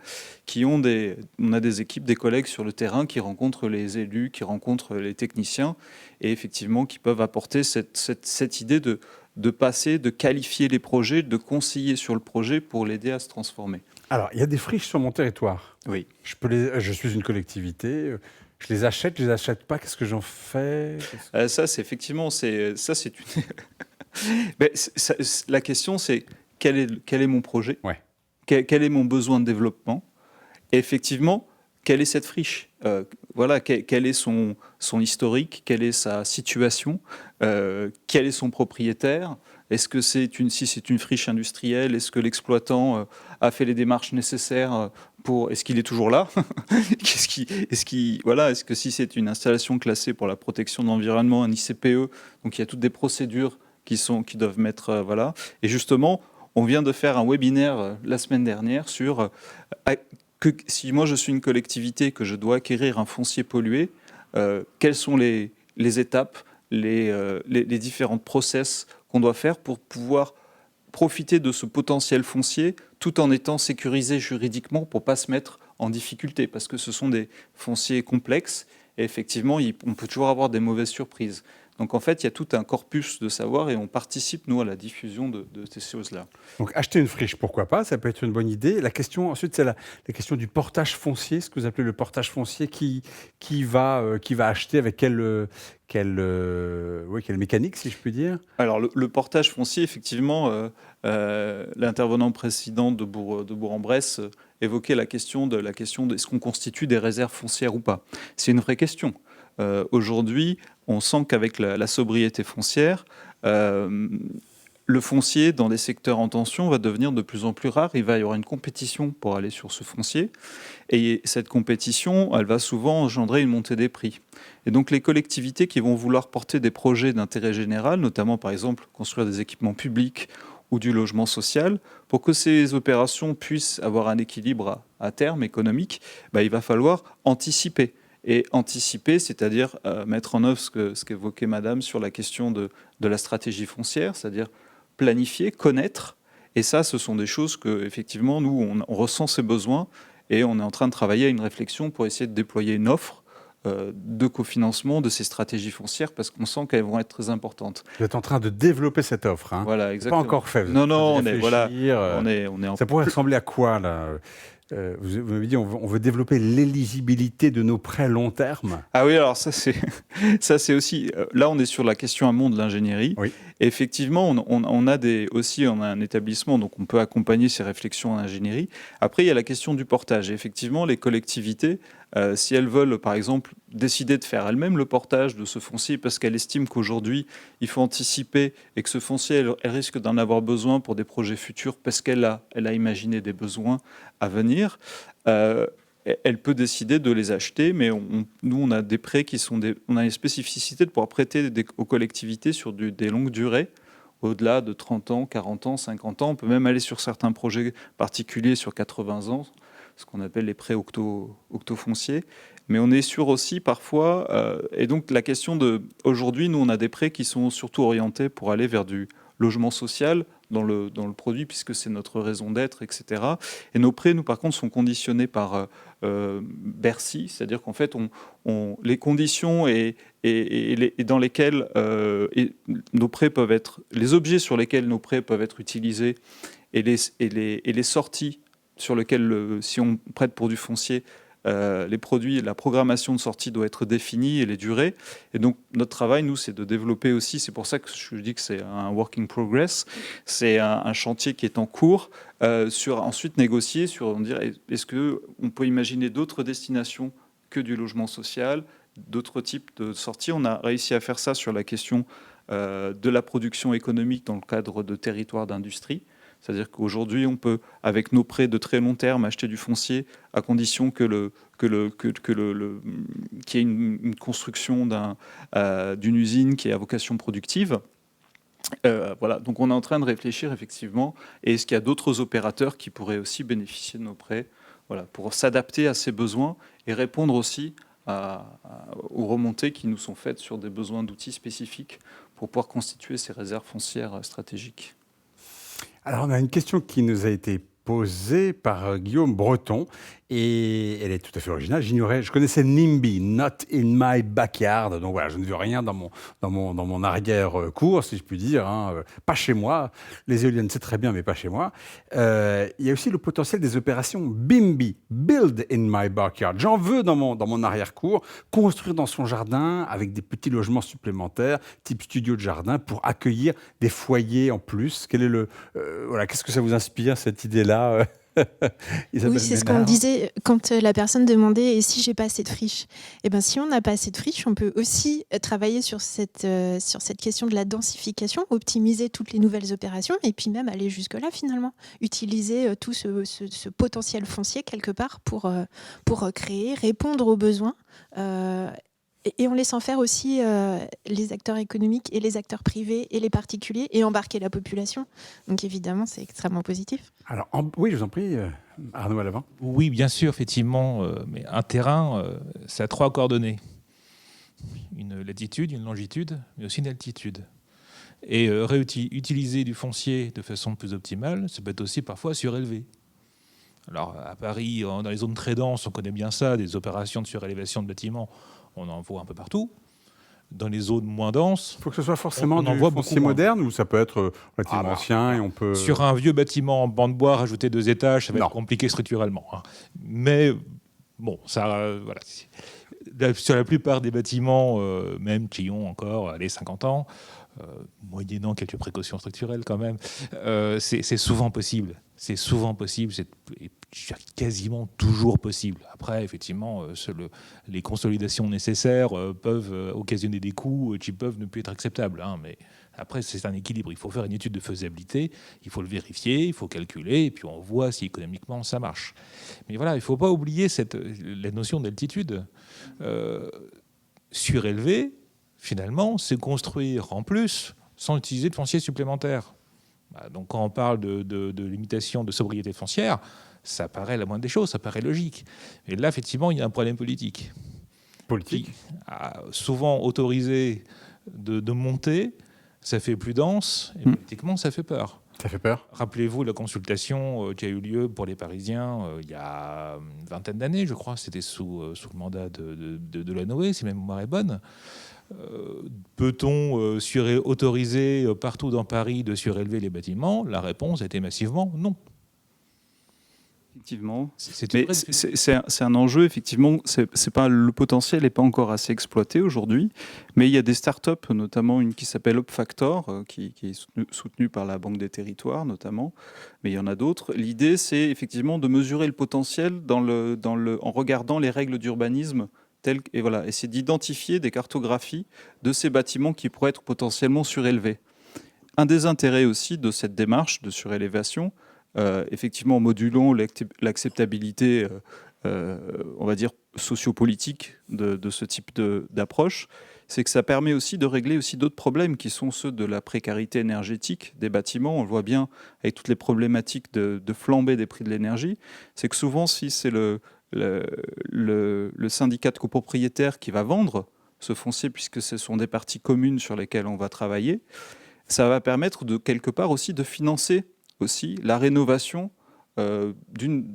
[SPEAKER 2] on a des équipes, des collègues sur le terrain qui rencontrent les élus, qui rencontrent les techniciens, et effectivement qui peuvent apporter cette idée de passer, de qualifier les projets, de conseiller sur le projet pour l'aider à se transformer.
[SPEAKER 1] Alors, il y a des friches sur mon territoire.
[SPEAKER 2] Oui.
[SPEAKER 1] Je suis une collectivité. Je les achète pas. Qu'est-ce que j'en fais?
[SPEAKER 2] Ça, c'est effectivement, la question, c'est quel est mon projet?
[SPEAKER 1] Ouais.
[SPEAKER 2] Quel est mon besoin de développement? Et effectivement, quelle est cette friche? Quel est son historique? Quelle est sa situation? Quel est son propriétaire? Est-ce que si c'est une friche industrielle, est-ce que l'exploitant a fait les démarches nécessaires est-ce qu'il est toujours là? Est-ce que si c'est une installation classée pour la protection de l'environnement, un ICPE, donc il y a toutes des procédures qui doivent mettre, Et justement, on vient de faire un webinaire la semaine dernière sur si moi je suis une collectivité, que je dois acquérir un foncier pollué, quelles sont les étapes, les différentes process qu'on doit faire pour pouvoir profiter de ce potentiel foncier tout en étant sécurisé juridiquement pour ne pas se mettre en difficulté, parce que ce sont des fonciers complexes et effectivement on peut toujours avoir des mauvaises surprises. Donc en fait, il y a tout un corpus de savoir et on participe, nous, à la diffusion de ces choses-là.
[SPEAKER 1] Donc acheter une friche, pourquoi pas? Ça peut être une bonne idée. La question ensuite, c'est la question du portage foncier, ce que vous appelez le portage foncier, qui va acheter avec quelle mécanique, si je puis dire?
[SPEAKER 2] Alors le portage foncier, effectivement, l'intervenant précédent de Bourg-en-Bresse évoquait la question de est-ce qu'on constitue des réserves foncières ou pas? C'est une vraie question. Aujourd'hui, on sent qu'avec la sobriété foncière, le foncier dans des secteurs en tension va devenir de plus en plus rare. Il va y avoir une compétition pour aller sur ce foncier. Et cette compétition, elle va souvent engendrer une montée des prix. Et donc les collectivités qui vont vouloir porter des projets d'intérêt général, notamment par exemple construire des équipements publics ou du logement social, pour que ces opérations puissent avoir un équilibre à terme économique, il va falloir anticiper. Et anticiper, c'est-à-dire mettre en œuvre ce qu'évoquait Madame sur la question de la stratégie foncière, c'est-à-dire planifier, connaître. Et ça, ce sont des choses que, effectivement, nous, on ressent ces besoins et on est en train de travailler à une réflexion pour essayer de déployer une offre de cofinancement de ces stratégies foncières parce qu'on sent qu'elles vont être très importantes.
[SPEAKER 1] Vous êtes en train de développer cette offre, hein?
[SPEAKER 2] Voilà, exactement.
[SPEAKER 1] Pas encore fait.
[SPEAKER 2] Non, on est en...
[SPEAKER 1] Ça pourrait ressembler à quoi, là? Vous m'avez dit on veut développer l'éligibilité de nos prêts long terme.
[SPEAKER 2] Ah oui, alors ça c'est aussi... Là, on est sur la question amont de l'ingénierie.
[SPEAKER 1] Oui.
[SPEAKER 2] Et effectivement, on a un établissement, donc on peut accompagner ces réflexions en ingénierie. Après, il y a la question du portage. Et effectivement, les collectivités si elles veulent, par exemple, décider de faire elles-mêmes le portage de ce foncier parce qu'elles estiment qu'aujourd'hui, il faut anticiper et que ce foncier, elle risque d'en avoir besoin pour des projets futurs parce qu'elle a imaginé des besoins à venir, elle peut décider de les acheter, mais nous, on a des prêts qui sont on a une spécificité de pouvoir prêter aux collectivités sur des longues durées, au-delà de 30 ans, 40 ans, 50 ans. On peut même aller sur certains projets particuliers sur 80 ans, ce qu'on appelle les prêts octo-fonciers. Mais on est sûr aussi parfois, et donc la question aujourd'hui, nous, on a des prêts qui sont surtout orientés pour aller vers du logement social dans le produit, puisque c'est notre raison d'être, etc. Et nos prêts, nous, par contre, sont conditionnés par Bercy, c'est-à-dire qu'en fait, les conditions et dans lesquelles nos prêts peuvent être, les objets sur lesquels nos prêts peuvent être utilisés et les sorties sur lesquelles, si on prête pour du foncier, les produits, la programmation de sortie doit être définie et les durées. Et donc, notre travail, nous, c'est de développer aussi, c'est pour ça que je dis que c'est un work in progress, c'est un chantier qui est en cours, ensuite négocier sur, dire, est-ce qu'on peut imaginer d'autres destinations que du logement social, d'autres types de sorties. On a réussi à faire ça sur la question de la production économique dans le cadre de territoires d'industrie. C'est-à-dire qu'aujourd'hui, on peut, avec nos prêts de très long terme, acheter du foncier à condition qu'il y ait une construction d'une usine qui est à vocation productive. Voilà. Donc on est en train de réfléchir effectivement, et est-ce qu'il y a d'autres opérateurs qui pourraient aussi bénéficier de nos prêts, voilà, pour s'adapter à ces besoins et répondre aussi aux remontées qui nous sont faites sur des besoins d'outils spécifiques pour pouvoir constituer ces réserves foncières stratégiques.
[SPEAKER 1] Alors, on a une question qui nous a été posée par Guillaume Breton, et elle est tout à fait originale. Je connaissais NIMBY, Not in my backyard. Donc voilà, je ne veux rien dans mon arrière-cour, si je puis dire. Hein. Pas chez moi. Les éoliennes, c'est très bien, mais pas chez moi. Il y a aussi le potentiel des opérations BIMBY, Build in my backyard. J'en veux dans mon arrière-cour, construire dans son jardin avec des petits logements supplémentaires, type studio de jardin, pour accueillir des foyers en plus. Qu'est-ce que ça vous inspire, cette idée-là
[SPEAKER 5] Oui, c'est ce qu'on disait quand la personne demandait « et si j'ai pas assez de friches ?» Eh bien, si on n'a pas assez de friches, on peut aussi travailler sur cette question de la densification, optimiser toutes les nouvelles opérations et puis même aller jusque-là finalement, utiliser tout ce potentiel foncier quelque part pour créer, répondre aux besoins. Et en laissant faire aussi les acteurs économiques et les acteurs privés et les particuliers et embarquer la population. Donc évidemment, c'est extrêmement positif.
[SPEAKER 1] Alors, oui, je vous en prie, Arnaud Alavant.
[SPEAKER 6] Oui, bien sûr, effectivement. Mais un terrain, ça a 3 coordonnées. Une latitude, une longitude, mais aussi une altitude. Et utiliser du foncier de façon plus optimale, ça peut être aussi parfois surélevé. Alors, à Paris, dans les zones très denses, on connaît bien ça, des opérations de surélévation de bâtiments. On en voit un peu partout. Dans les zones moins denses,
[SPEAKER 1] il faut que ce soit forcément du
[SPEAKER 6] foncier
[SPEAKER 1] foncier moderne, ou ça peut être relativement ancien et on peut...
[SPEAKER 6] Sur un vieux bâtiment en banc de bois, rajouter 2 étages, ça va être compliqué structurellement. Hein. Mais bon, ça, voilà. Sur la plupart des bâtiments, même qui ont encore 50 ans, moyennant quelques précautions structurelles quand même, c'est souvent possible. C'est souvent possible, c'est quasiment toujours possible. Après, effectivement, les consolidations nécessaires peuvent occasionner des coûts qui peuvent ne plus être acceptables. Hein, mais après, c'est un équilibre. Il faut faire une étude de faisabilité, il faut le vérifier, il faut calculer, et puis on voit si économiquement ça marche. Mais voilà, il ne faut pas oublier la notion d'altitude. Surélever, finalement, c'est construire en plus sans utiliser de foncier supplémentaire. Donc quand on parle de limitation de sobriété foncière, ça paraît la moindre des choses, ça paraît logique. Et là, effectivement, il y a un problème politique.
[SPEAKER 1] Politique.
[SPEAKER 6] Souvent autorisé de monter, ça fait plus dense, et politiquement, ça fait peur.
[SPEAKER 1] Ça fait peur.
[SPEAKER 6] Rappelez-vous la consultation qui a eu lieu pour les Parisiens il y a une vingtaine d'années, je crois, c'était sous le mandat de Lanoé, si ma mémoire est bonne. Peut-on autoriser partout dans Paris de surélever les bâtiments ? La réponse était massivement non.
[SPEAKER 2] Effectivement.
[SPEAKER 6] C'est
[SPEAKER 2] Mais c'est un enjeu, effectivement. C'est pas, le potentiel n'est pas encore assez exploité aujourd'hui, mais il y a des startups, notamment une qui s'appelle UpFactor, qui est soutenue par la Banque des Territoires, notamment, mais il y en a d'autres. L'idée, c'est effectivement de mesurer le potentiel en regardant les règles d'urbanisme et voilà, et c'est d'identifier des cartographies de ces bâtiments qui pourraient être potentiellement surélevés. Un des intérêts aussi de cette démarche de surélévation, effectivement, modulons l'acceptabilité, on va dire, sociopolitique de ce type d'approche, c'est que ça permet aussi de régler aussi d'autres problèmes qui sont ceux de la précarité énergétique des bâtiments. On le voit bien avec toutes les problématiques de flambée des prix de l'énergie. C'est que souvent, si c'est le syndicat de copropriétaires qui va vendre ce foncier, puisque ce sont des parties communes sur lesquelles on va travailler, ça va permettre de quelque part aussi de financer aussi la rénovation d'une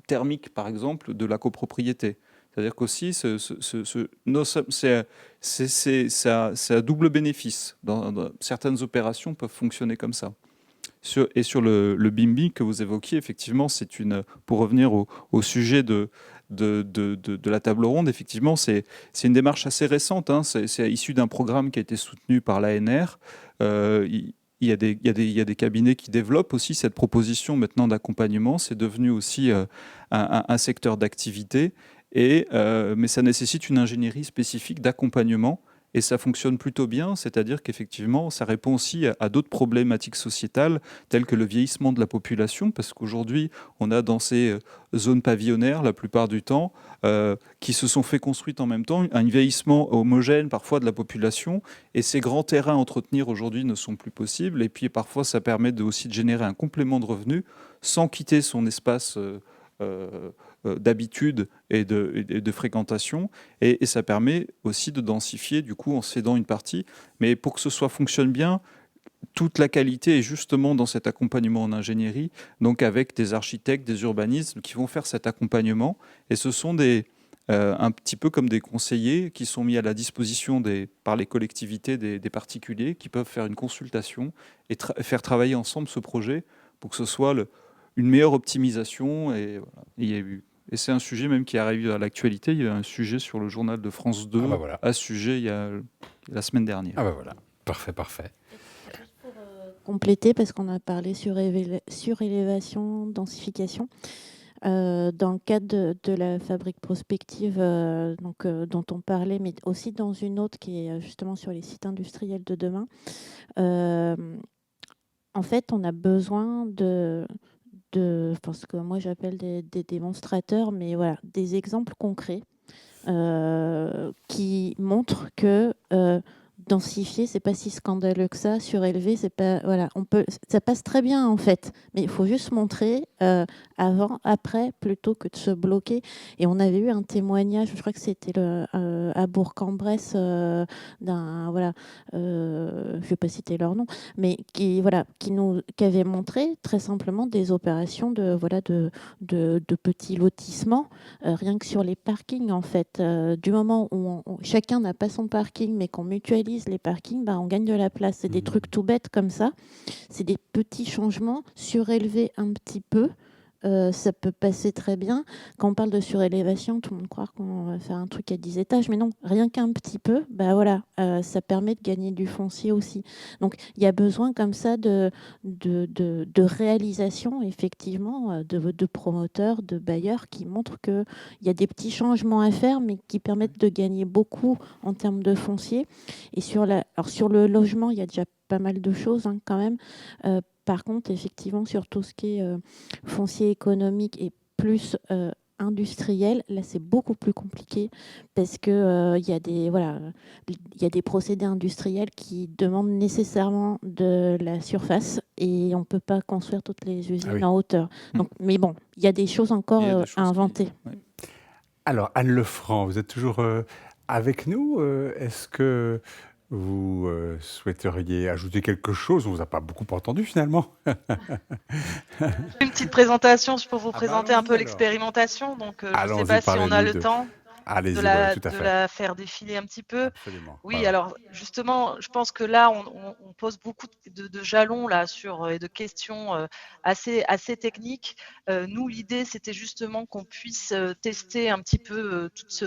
[SPEAKER 2] thermique, par exemple, de la copropriété. C'est-à-dire qu'aussi, c'est à double bénéfice. Certaines opérations peuvent fonctionner comme ça. Et sur le BIMBI que vous évoquiez, effectivement, pour revenir au sujet de la table ronde, effectivement, c'est une démarche assez récente. Hein. C'est issu d'un programme qui a été soutenu par l'ANR. Il y a des cabinets qui développent aussi cette proposition maintenant d'accompagnement. C'est devenu aussi un secteur d'activité, mais ça nécessite une ingénierie spécifique d'accompagnement. Et ça fonctionne plutôt bien, c'est-à-dire qu'effectivement, ça répond aussi à d'autres problématiques sociétales, telles que le vieillissement de la population, parce qu'aujourd'hui, on a dans ces zones pavillonnaires, la plupart du temps, qui se sont fait construites en même temps, un vieillissement homogène parfois de la population, et ces grands terrains à entretenir aujourd'hui ne sont plus possibles, et puis parfois ça permet aussi de générer un complément de revenus sans quitter son espace d'habitude et de fréquentation, et ça permet aussi de densifier du coup en cédant une partie, mais pour que ce fonctionne bien, toute la qualité est justement dans cet accompagnement en ingénierie, donc avec des architectes, des urbanistes qui vont faire cet accompagnement, et ce sont un petit peu comme des conseillers qui sont mis à la disposition par les collectivités des particuliers qui peuvent faire une consultation et faire travailler ensemble ce projet pour que ce soit une meilleure optimisation. Et voilà. Et c'est un sujet même qui arrive à l'actualité. Il y a un sujet sur le journal de France 2 à ce sujet il y a la semaine dernière.
[SPEAKER 1] Ah bah voilà, parfait.
[SPEAKER 3] Juste pour compléter, parce qu'on a parlé surélévation, densification. Dans le cadre de la fabrique prospective dont on parlait, mais aussi dans une autre qui est justement sur les sites industriels de demain, en fait, on a besoin ce que moi j'appelle des démonstrateurs, mais voilà, des exemples concrets qui montrent que densifier, c'est pas si scandaleux que ça, surélever, c'est pas, voilà, ça passe très bien en fait, mais il faut juste montrer avant, après, plutôt que de se bloquer. Et on avait eu un témoignage, je crois que c'était à Bourg-en-Bresse je vais pas citer leur nom, mais qui avait montré très simplement des opérations de petits lotissements, rien que sur les parkings en fait. Du moment où chacun n'a pas son parking, mais qu'on mutualise les parkings, on gagne de la place. C'est des trucs tout bêtes comme ça. C'est des petits changements, surélevés un petit peu. Ça peut passer très bien. Quand on parle de surélévation, tout le monde croit qu'on va faire un truc à 10 étages, mais non, rien qu'un petit peu, ça permet de gagner du foncier aussi. Donc il y a besoin comme ça de réalisation, effectivement, de promoteurs, de bailleurs qui montrent qu'il y a des petits changements à faire, mais qui permettent de gagner beaucoup en termes de foncier. Et sur le logement, il y a déjà pas mal de choses quand même. Par contre, effectivement, sur tout ce qui est foncier économique et plus industriel, là, c'est beaucoup plus compliqué parce que il y a des procédés industriels qui demandent nécessairement de la surface et on peut pas construire toutes les usines en hauteur. Donc, mais bon, il y a des choses encore à inventer.
[SPEAKER 1] Alors, Anne Lefranc, vous êtes toujours avec nous. Est-ce que vous souhaiteriez ajouter quelque chose? On ne vous a pas beaucoup entendu finalement.
[SPEAKER 8] Une petite présentation pour vous présenter un peu l'expérimentation. Donc, je ne sais pas si on a le temps.
[SPEAKER 1] Allez-y, ouais, tout à
[SPEAKER 8] de
[SPEAKER 1] fait.
[SPEAKER 8] la faire défiler un petit peu.
[SPEAKER 1] Absolument.
[SPEAKER 8] Oui,
[SPEAKER 1] Ouais, ouais.
[SPEAKER 8] alors justement, je pense que là, on pose beaucoup de jalons là sur et de questions assez techniques. Nous, l'idée, c'était justement qu'on puisse tester un petit peu toutes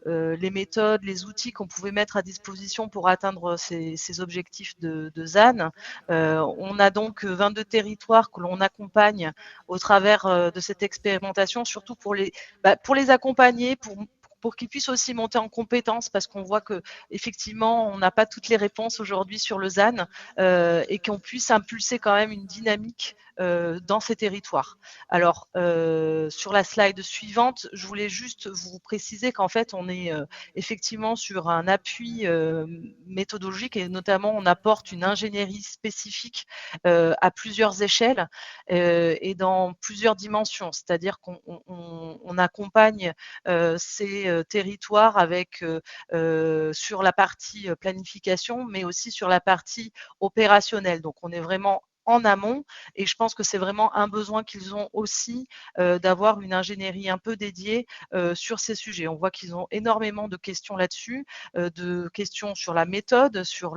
[SPEAKER 8] les méthodes, les outils qu'on pouvait mettre à disposition pour atteindre ces objectifs de ZAN. On a donc 22 territoires que l'on accompagne au travers de cette expérimentation, surtout pour les accompagner, pour qu'ils puissent aussi monter en compétences, parce qu'on voit que effectivement, on n'a pas toutes les réponses aujourd'hui sur le ZAN, et qu'on puisse impulser quand même une dynamique dans ces territoires. Alors, sur la slide suivante, je voulais juste vous préciser qu'en fait, on est effectivement sur un appui méthodologique, et notamment, on apporte une ingénierie spécifique à plusieurs échelles et dans plusieurs dimensions. C'est-à-dire qu'on accompagne ces territoires avec sur la partie planification, mais aussi sur la partie opérationnelle. Donc, on est vraiment en amont, et je pense que c'est vraiment un besoin qu'ils ont aussi d'avoir une ingénierie un peu dédiée sur ces sujets. On voit qu'ils ont énormément de questions là-dessus, de questions sur la méthode, sur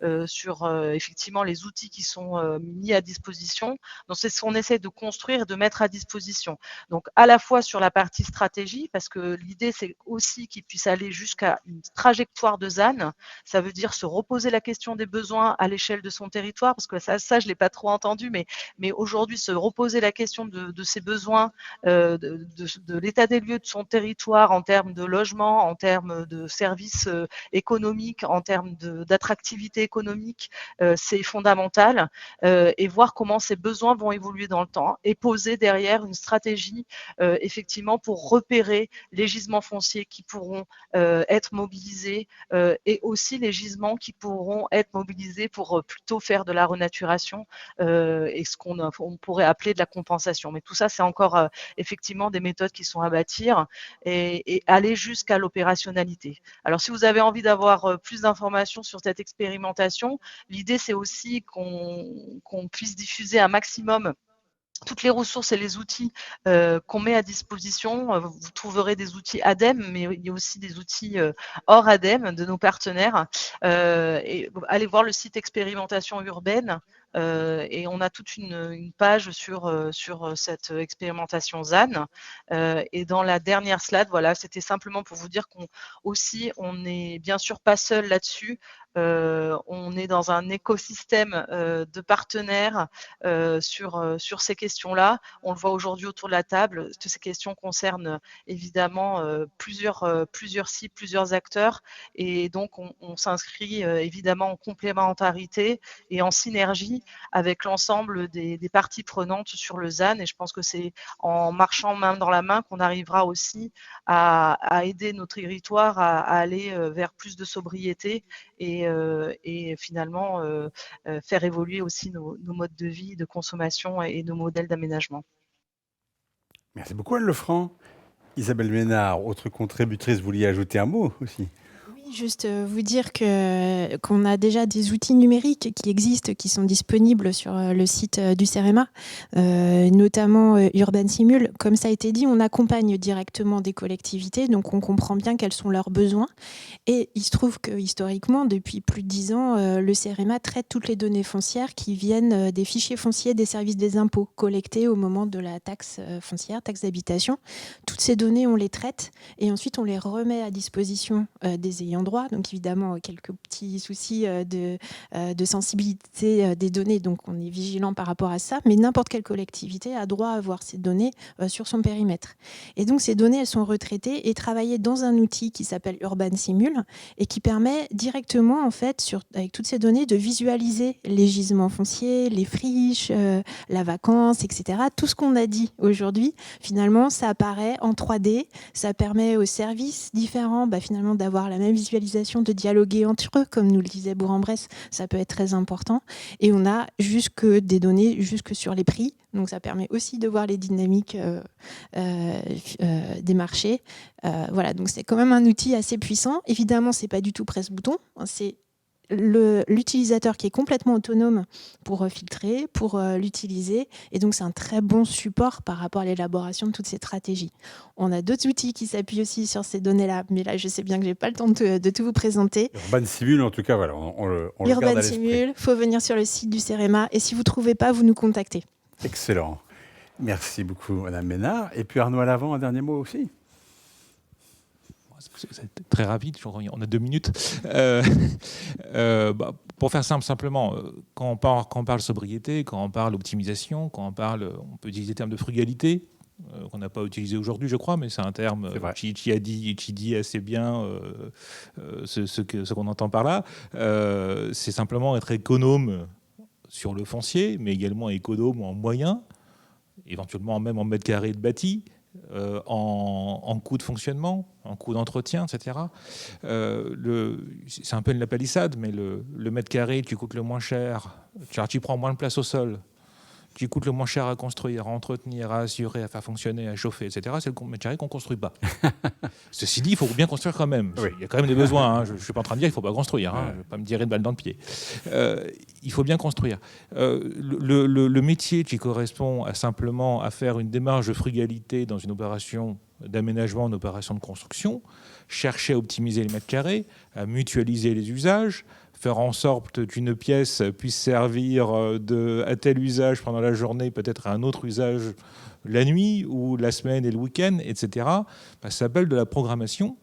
[SPEAKER 8] effectivement les outils qui sont mis à disposition. Donc c'est ce qu'on essaie de construire et de mettre à disposition. Donc à la fois sur la partie stratégie, parce que l'idée c'est aussi qu'ils puissent aller jusqu'à une trajectoire de ZAN. Ça veut dire se reposer la question des besoins à l'échelle de son territoire, parce que ça je l'ai pas trop entendu, mais aujourd'hui se reposer la question de ses besoins, de l'état des lieux de son territoire en termes de logement, en termes de services économiques, en termes d'attractivité économique, c'est fondamental, et voir comment ces besoins vont évoluer dans le temps, et poser derrière une stratégie effectivement pour repérer les gisements fonciers qui pourront être mobilisés, et aussi les gisements qui pourront être mobilisés pour plutôt faire de la renaturation et ce qu'on pourrait appeler de la compensation. Mais tout ça, c'est encore effectivement des méthodes qui sont à bâtir, et aller jusqu'à l'opérationnalité. Alors, si vous avez envie d'avoir plus d'informations sur cette expérimentation, l'idée, c'est aussi qu'on puisse diffuser un maximum toutes les ressources et les outils qu'on met à disposition. Vous trouverez des outils ADEME, mais il y a aussi des outils hors ADEME de nos partenaires. Et allez voir le site Expérimentation Urbaine. Et on a toute une page sur cette expérimentation ZAN. Et dans la dernière slide, voilà, c'était simplement pour vous dire on n'est bien sûr pas seul là-dessus. On est dans un écosystème de partenaires sur ces questions-là. On le voit aujourd'hui autour de la table. Toutes ces questions concernent évidemment plusieurs sites, plusieurs acteurs. Et donc, on s'inscrit évidemment en complémentarité et en synergie avec l'ensemble des parties prenantes sur le ZAN. Et je pense que c'est en marchant main dans la main qu'on arrivera aussi à aider nos territoires à aller vers plus de sobriété et finalement faire évoluer aussi nos modes de vie, de consommation et nos modèles d'aménagement.
[SPEAKER 1] Merci beaucoup, Anne Lefranc. Isabelle Ménard, autre contributrice, vous vouliez ajouter un mot aussi?
[SPEAKER 5] Juste vous dire qu'on a déjà des outils numériques qui existent, qui sont disponibles sur le site du CEREMA, notamment Urban Simul. Comme ça a été dit, on accompagne directement des collectivités, donc on comprend bien quels sont leurs besoins. Et il se trouve que historiquement, depuis plus de 10 ans, le CEREMA traite toutes les données foncières qui viennent des fichiers fonciers des services des impôts collectés au moment de la taxe foncière, taxe d'habitation. Toutes ces données, on les traite et ensuite on les remet à disposition des ayants droit. Donc évidemment, quelques petits soucis de sensibilité des données. Donc on est vigilant par rapport à ça. Mais n'importe quelle collectivité a droit à avoir ces données sur son périmètre. Et donc ces données, elles sont retraitées et travaillées dans un outil qui s'appelle Urban Simul et qui permet directement, en fait, avec toutes ces données, de visualiser les gisements fonciers, les friches, la vacance, etc. Tout ce qu'on a dit aujourd'hui, finalement, ça apparaît en 3D. Ça permet aux services différents, finalement, d'avoir la même visualisation, de dialoguer entre eux, comme nous le disait Bourg-en-Bresse, ça peut être très important. Et on a des données jusque sur les prix, donc ça permet aussi de voir les dynamiques des marchés. Voilà, donc c'est quand même un outil assez puissant. Évidemment, c'est pas du tout presse-bouton, c'est l'utilisateur qui est complètement autonome pour filtrer, pour l'utiliser. Et donc, c'est un très bon support par rapport à l'élaboration de toutes ces stratégies. On a d'autres outils qui s'appuient aussi sur ces données-là. Mais là, je sais bien que je n'ai pas le temps de tout vous présenter.
[SPEAKER 1] Urban Simul, en tout cas, voilà, on le garde à
[SPEAKER 5] Urban
[SPEAKER 1] l'esprit.
[SPEAKER 5] Simul, il faut venir sur le site du CEREMA. Et si vous ne trouvez pas, vous nous contactez.
[SPEAKER 1] Excellent. Merci beaucoup, Madame Ménard. Et puis Arnaud Alavant, un dernier mot aussi.
[SPEAKER 6] C'est très rapide, on a 2 minutes. Pour faire simple, simplement, quand on parle sobriété, quand on parle optimisation, quand on peut utiliser le terme de frugalité, qu'on n'a pas utilisé aujourd'hui, je crois, mais c'est un terme qui dit assez bien ce qu'on entend par là. C'est simplement être économe sur le foncier, mais également économe en moyens, éventuellement même en mètres carrés de bâti, en coûts de fonctionnement, en coûts d'entretien, etc. C'est un peu une la palissade, mais le mètre carré qui coûte le moins cher, tu prends moins de place au sol, qui coûte le moins cher à construire, à entretenir, à assurer, à faire fonctionner, à chauffer, etc., c'est le mètre carré qu'on ne construit pas. Ceci dit, il faut bien construire quand même. Oui. Il y a quand même des besoins. Hein. Je ne suis pas en train de dire qu'il ne faut pas construire. Hein. Je ne vais pas me tirer de balle dans le pied. Il faut bien construire. Le métier qui correspond simplement à faire une démarche de frugalité dans une opération d'aménagement, une opération de construction, chercher à optimiser les mètres carrés, à mutualiser les usages, faire en sorte qu'une pièce puisse servir à tel usage pendant la journée, peut-être à un autre usage la nuit ou la semaine et le week-end, etc. Ça s'appelle de la programmation.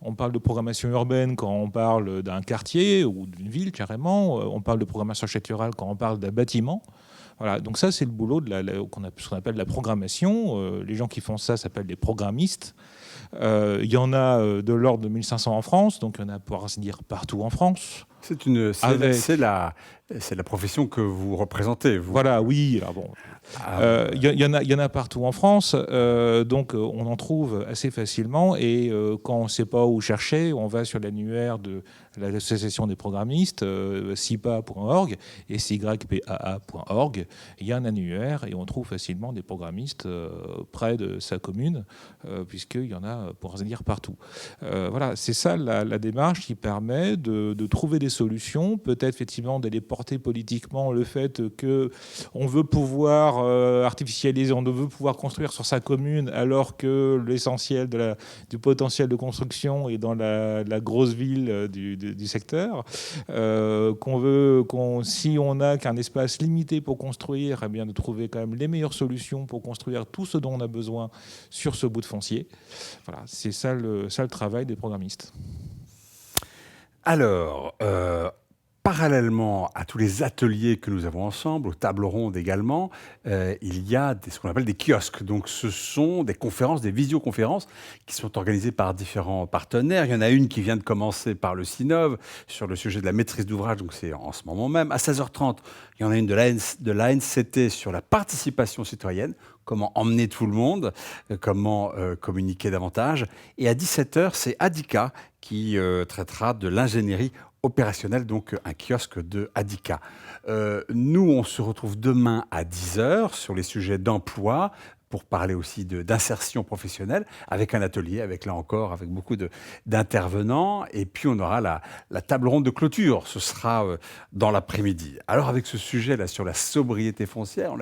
[SPEAKER 6] On parle de programmation urbaine quand on parle d'un quartier ou d'une ville, carrément. On parle de programmation architecturale quand on parle d'un bâtiment. Voilà, donc ça, c'est le boulot de ce qu'on appelle la programmation. Les gens qui font ça s'appellent des programmistes. Il y en a de l'ordre de 1500 en France, donc il y en a, pour ainsi dire, partout en France.
[SPEAKER 1] C'est la profession que vous représentez. Vous.
[SPEAKER 6] Voilà, oui. Alors bon, il y en a partout en France, donc on en trouve assez facilement. Et quand on ne sait pas où chercher, on va sur l'annuaire de l'association des programmistes, sipa.org et cypaa.org. Il y a un annuaire et on trouve facilement des programmistes près de sa commune, puisqu'il y en a, pour ainsi dire, partout. Voilà, c'est ça la démarche qui permet de trouver des solutions, peut-être effectivement d'aller porter politiquement le fait qu'on veut pouvoir artificialiser, on veut pouvoir construire sur sa commune alors que l'essentiel du potentiel de construction est dans la grosse ville du secteur, si on n'a qu'un espace limité pour construire, eh bien de trouver quand même les meilleures solutions pour construire tout ce dont on a besoin sur ce bout de foncier. Voilà, c'est ça le travail des programmistes.
[SPEAKER 1] Alors, parallèlement à tous les ateliers que nous avons ensemble, aux tables rondes également, il y a ce qu'on appelle des kiosques. Donc, ce sont des conférences, des visioconférences qui sont organisées par différents partenaires. Il y en a une qui vient de commencer par le CINOV sur le sujet de la maîtrise d'ouvrage, donc c'est en ce moment même. À 16h30, il y en a une de l'ANCT sur la participation citoyenne, comment emmener tout le monde, comment communiquer davantage. Et à 17h, c'est Adika qui traitera de l'ingénierie opérationnelle, donc un kiosque de Adika. Nous, on se retrouve demain à 10h sur les sujets d'emploi, pour parler aussi d'insertion professionnelle, avec un atelier, avec beaucoup d'intervenants. Et puis, on aura la table ronde de clôture. Ce sera dans l'après-midi. Alors, avec ce sujet-là sur la sobriété foncière,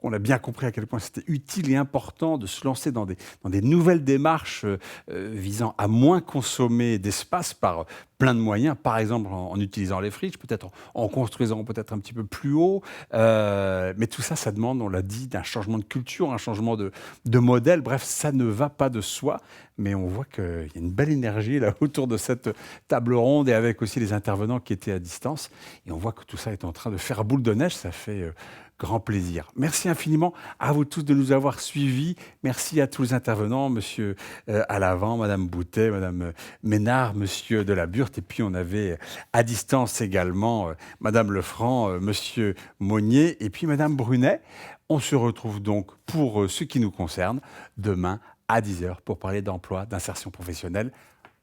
[SPEAKER 1] on a bien compris à quel point c'était utile et important de se lancer dans des nouvelles démarches visant à moins consommer d'espace par plein de moyens, par exemple en utilisant les friches, peut-être en construisant peut-être un petit peu plus haut. Mais tout ça, ça demande, on l'a dit, d'un changement de culture, un changement de modèle. Bref, ça ne va pas de soi, mais on voit qu'il y a une belle énergie là autour de cette table ronde et avec aussi les intervenants qui étaient à distance. Et on voit que tout ça est en train de faire boule de neige. Ça fait grand plaisir. Merci infiniment à vous tous de nous avoir suivis. Merci à tous les intervenants, monsieur Alavant, madame Boutet, madame Ménard, monsieur Delaburde. Et puis on avait à distance également madame Lefranc, monsieur Monnier et puis madame Brunet. On se retrouve donc pour ce qui nous concerne demain à 10h pour parler d'emploi, d'insertion professionnelle.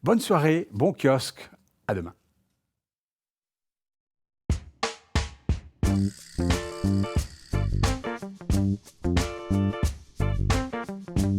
[SPEAKER 1] Bonne soirée, bon kiosque, à demain.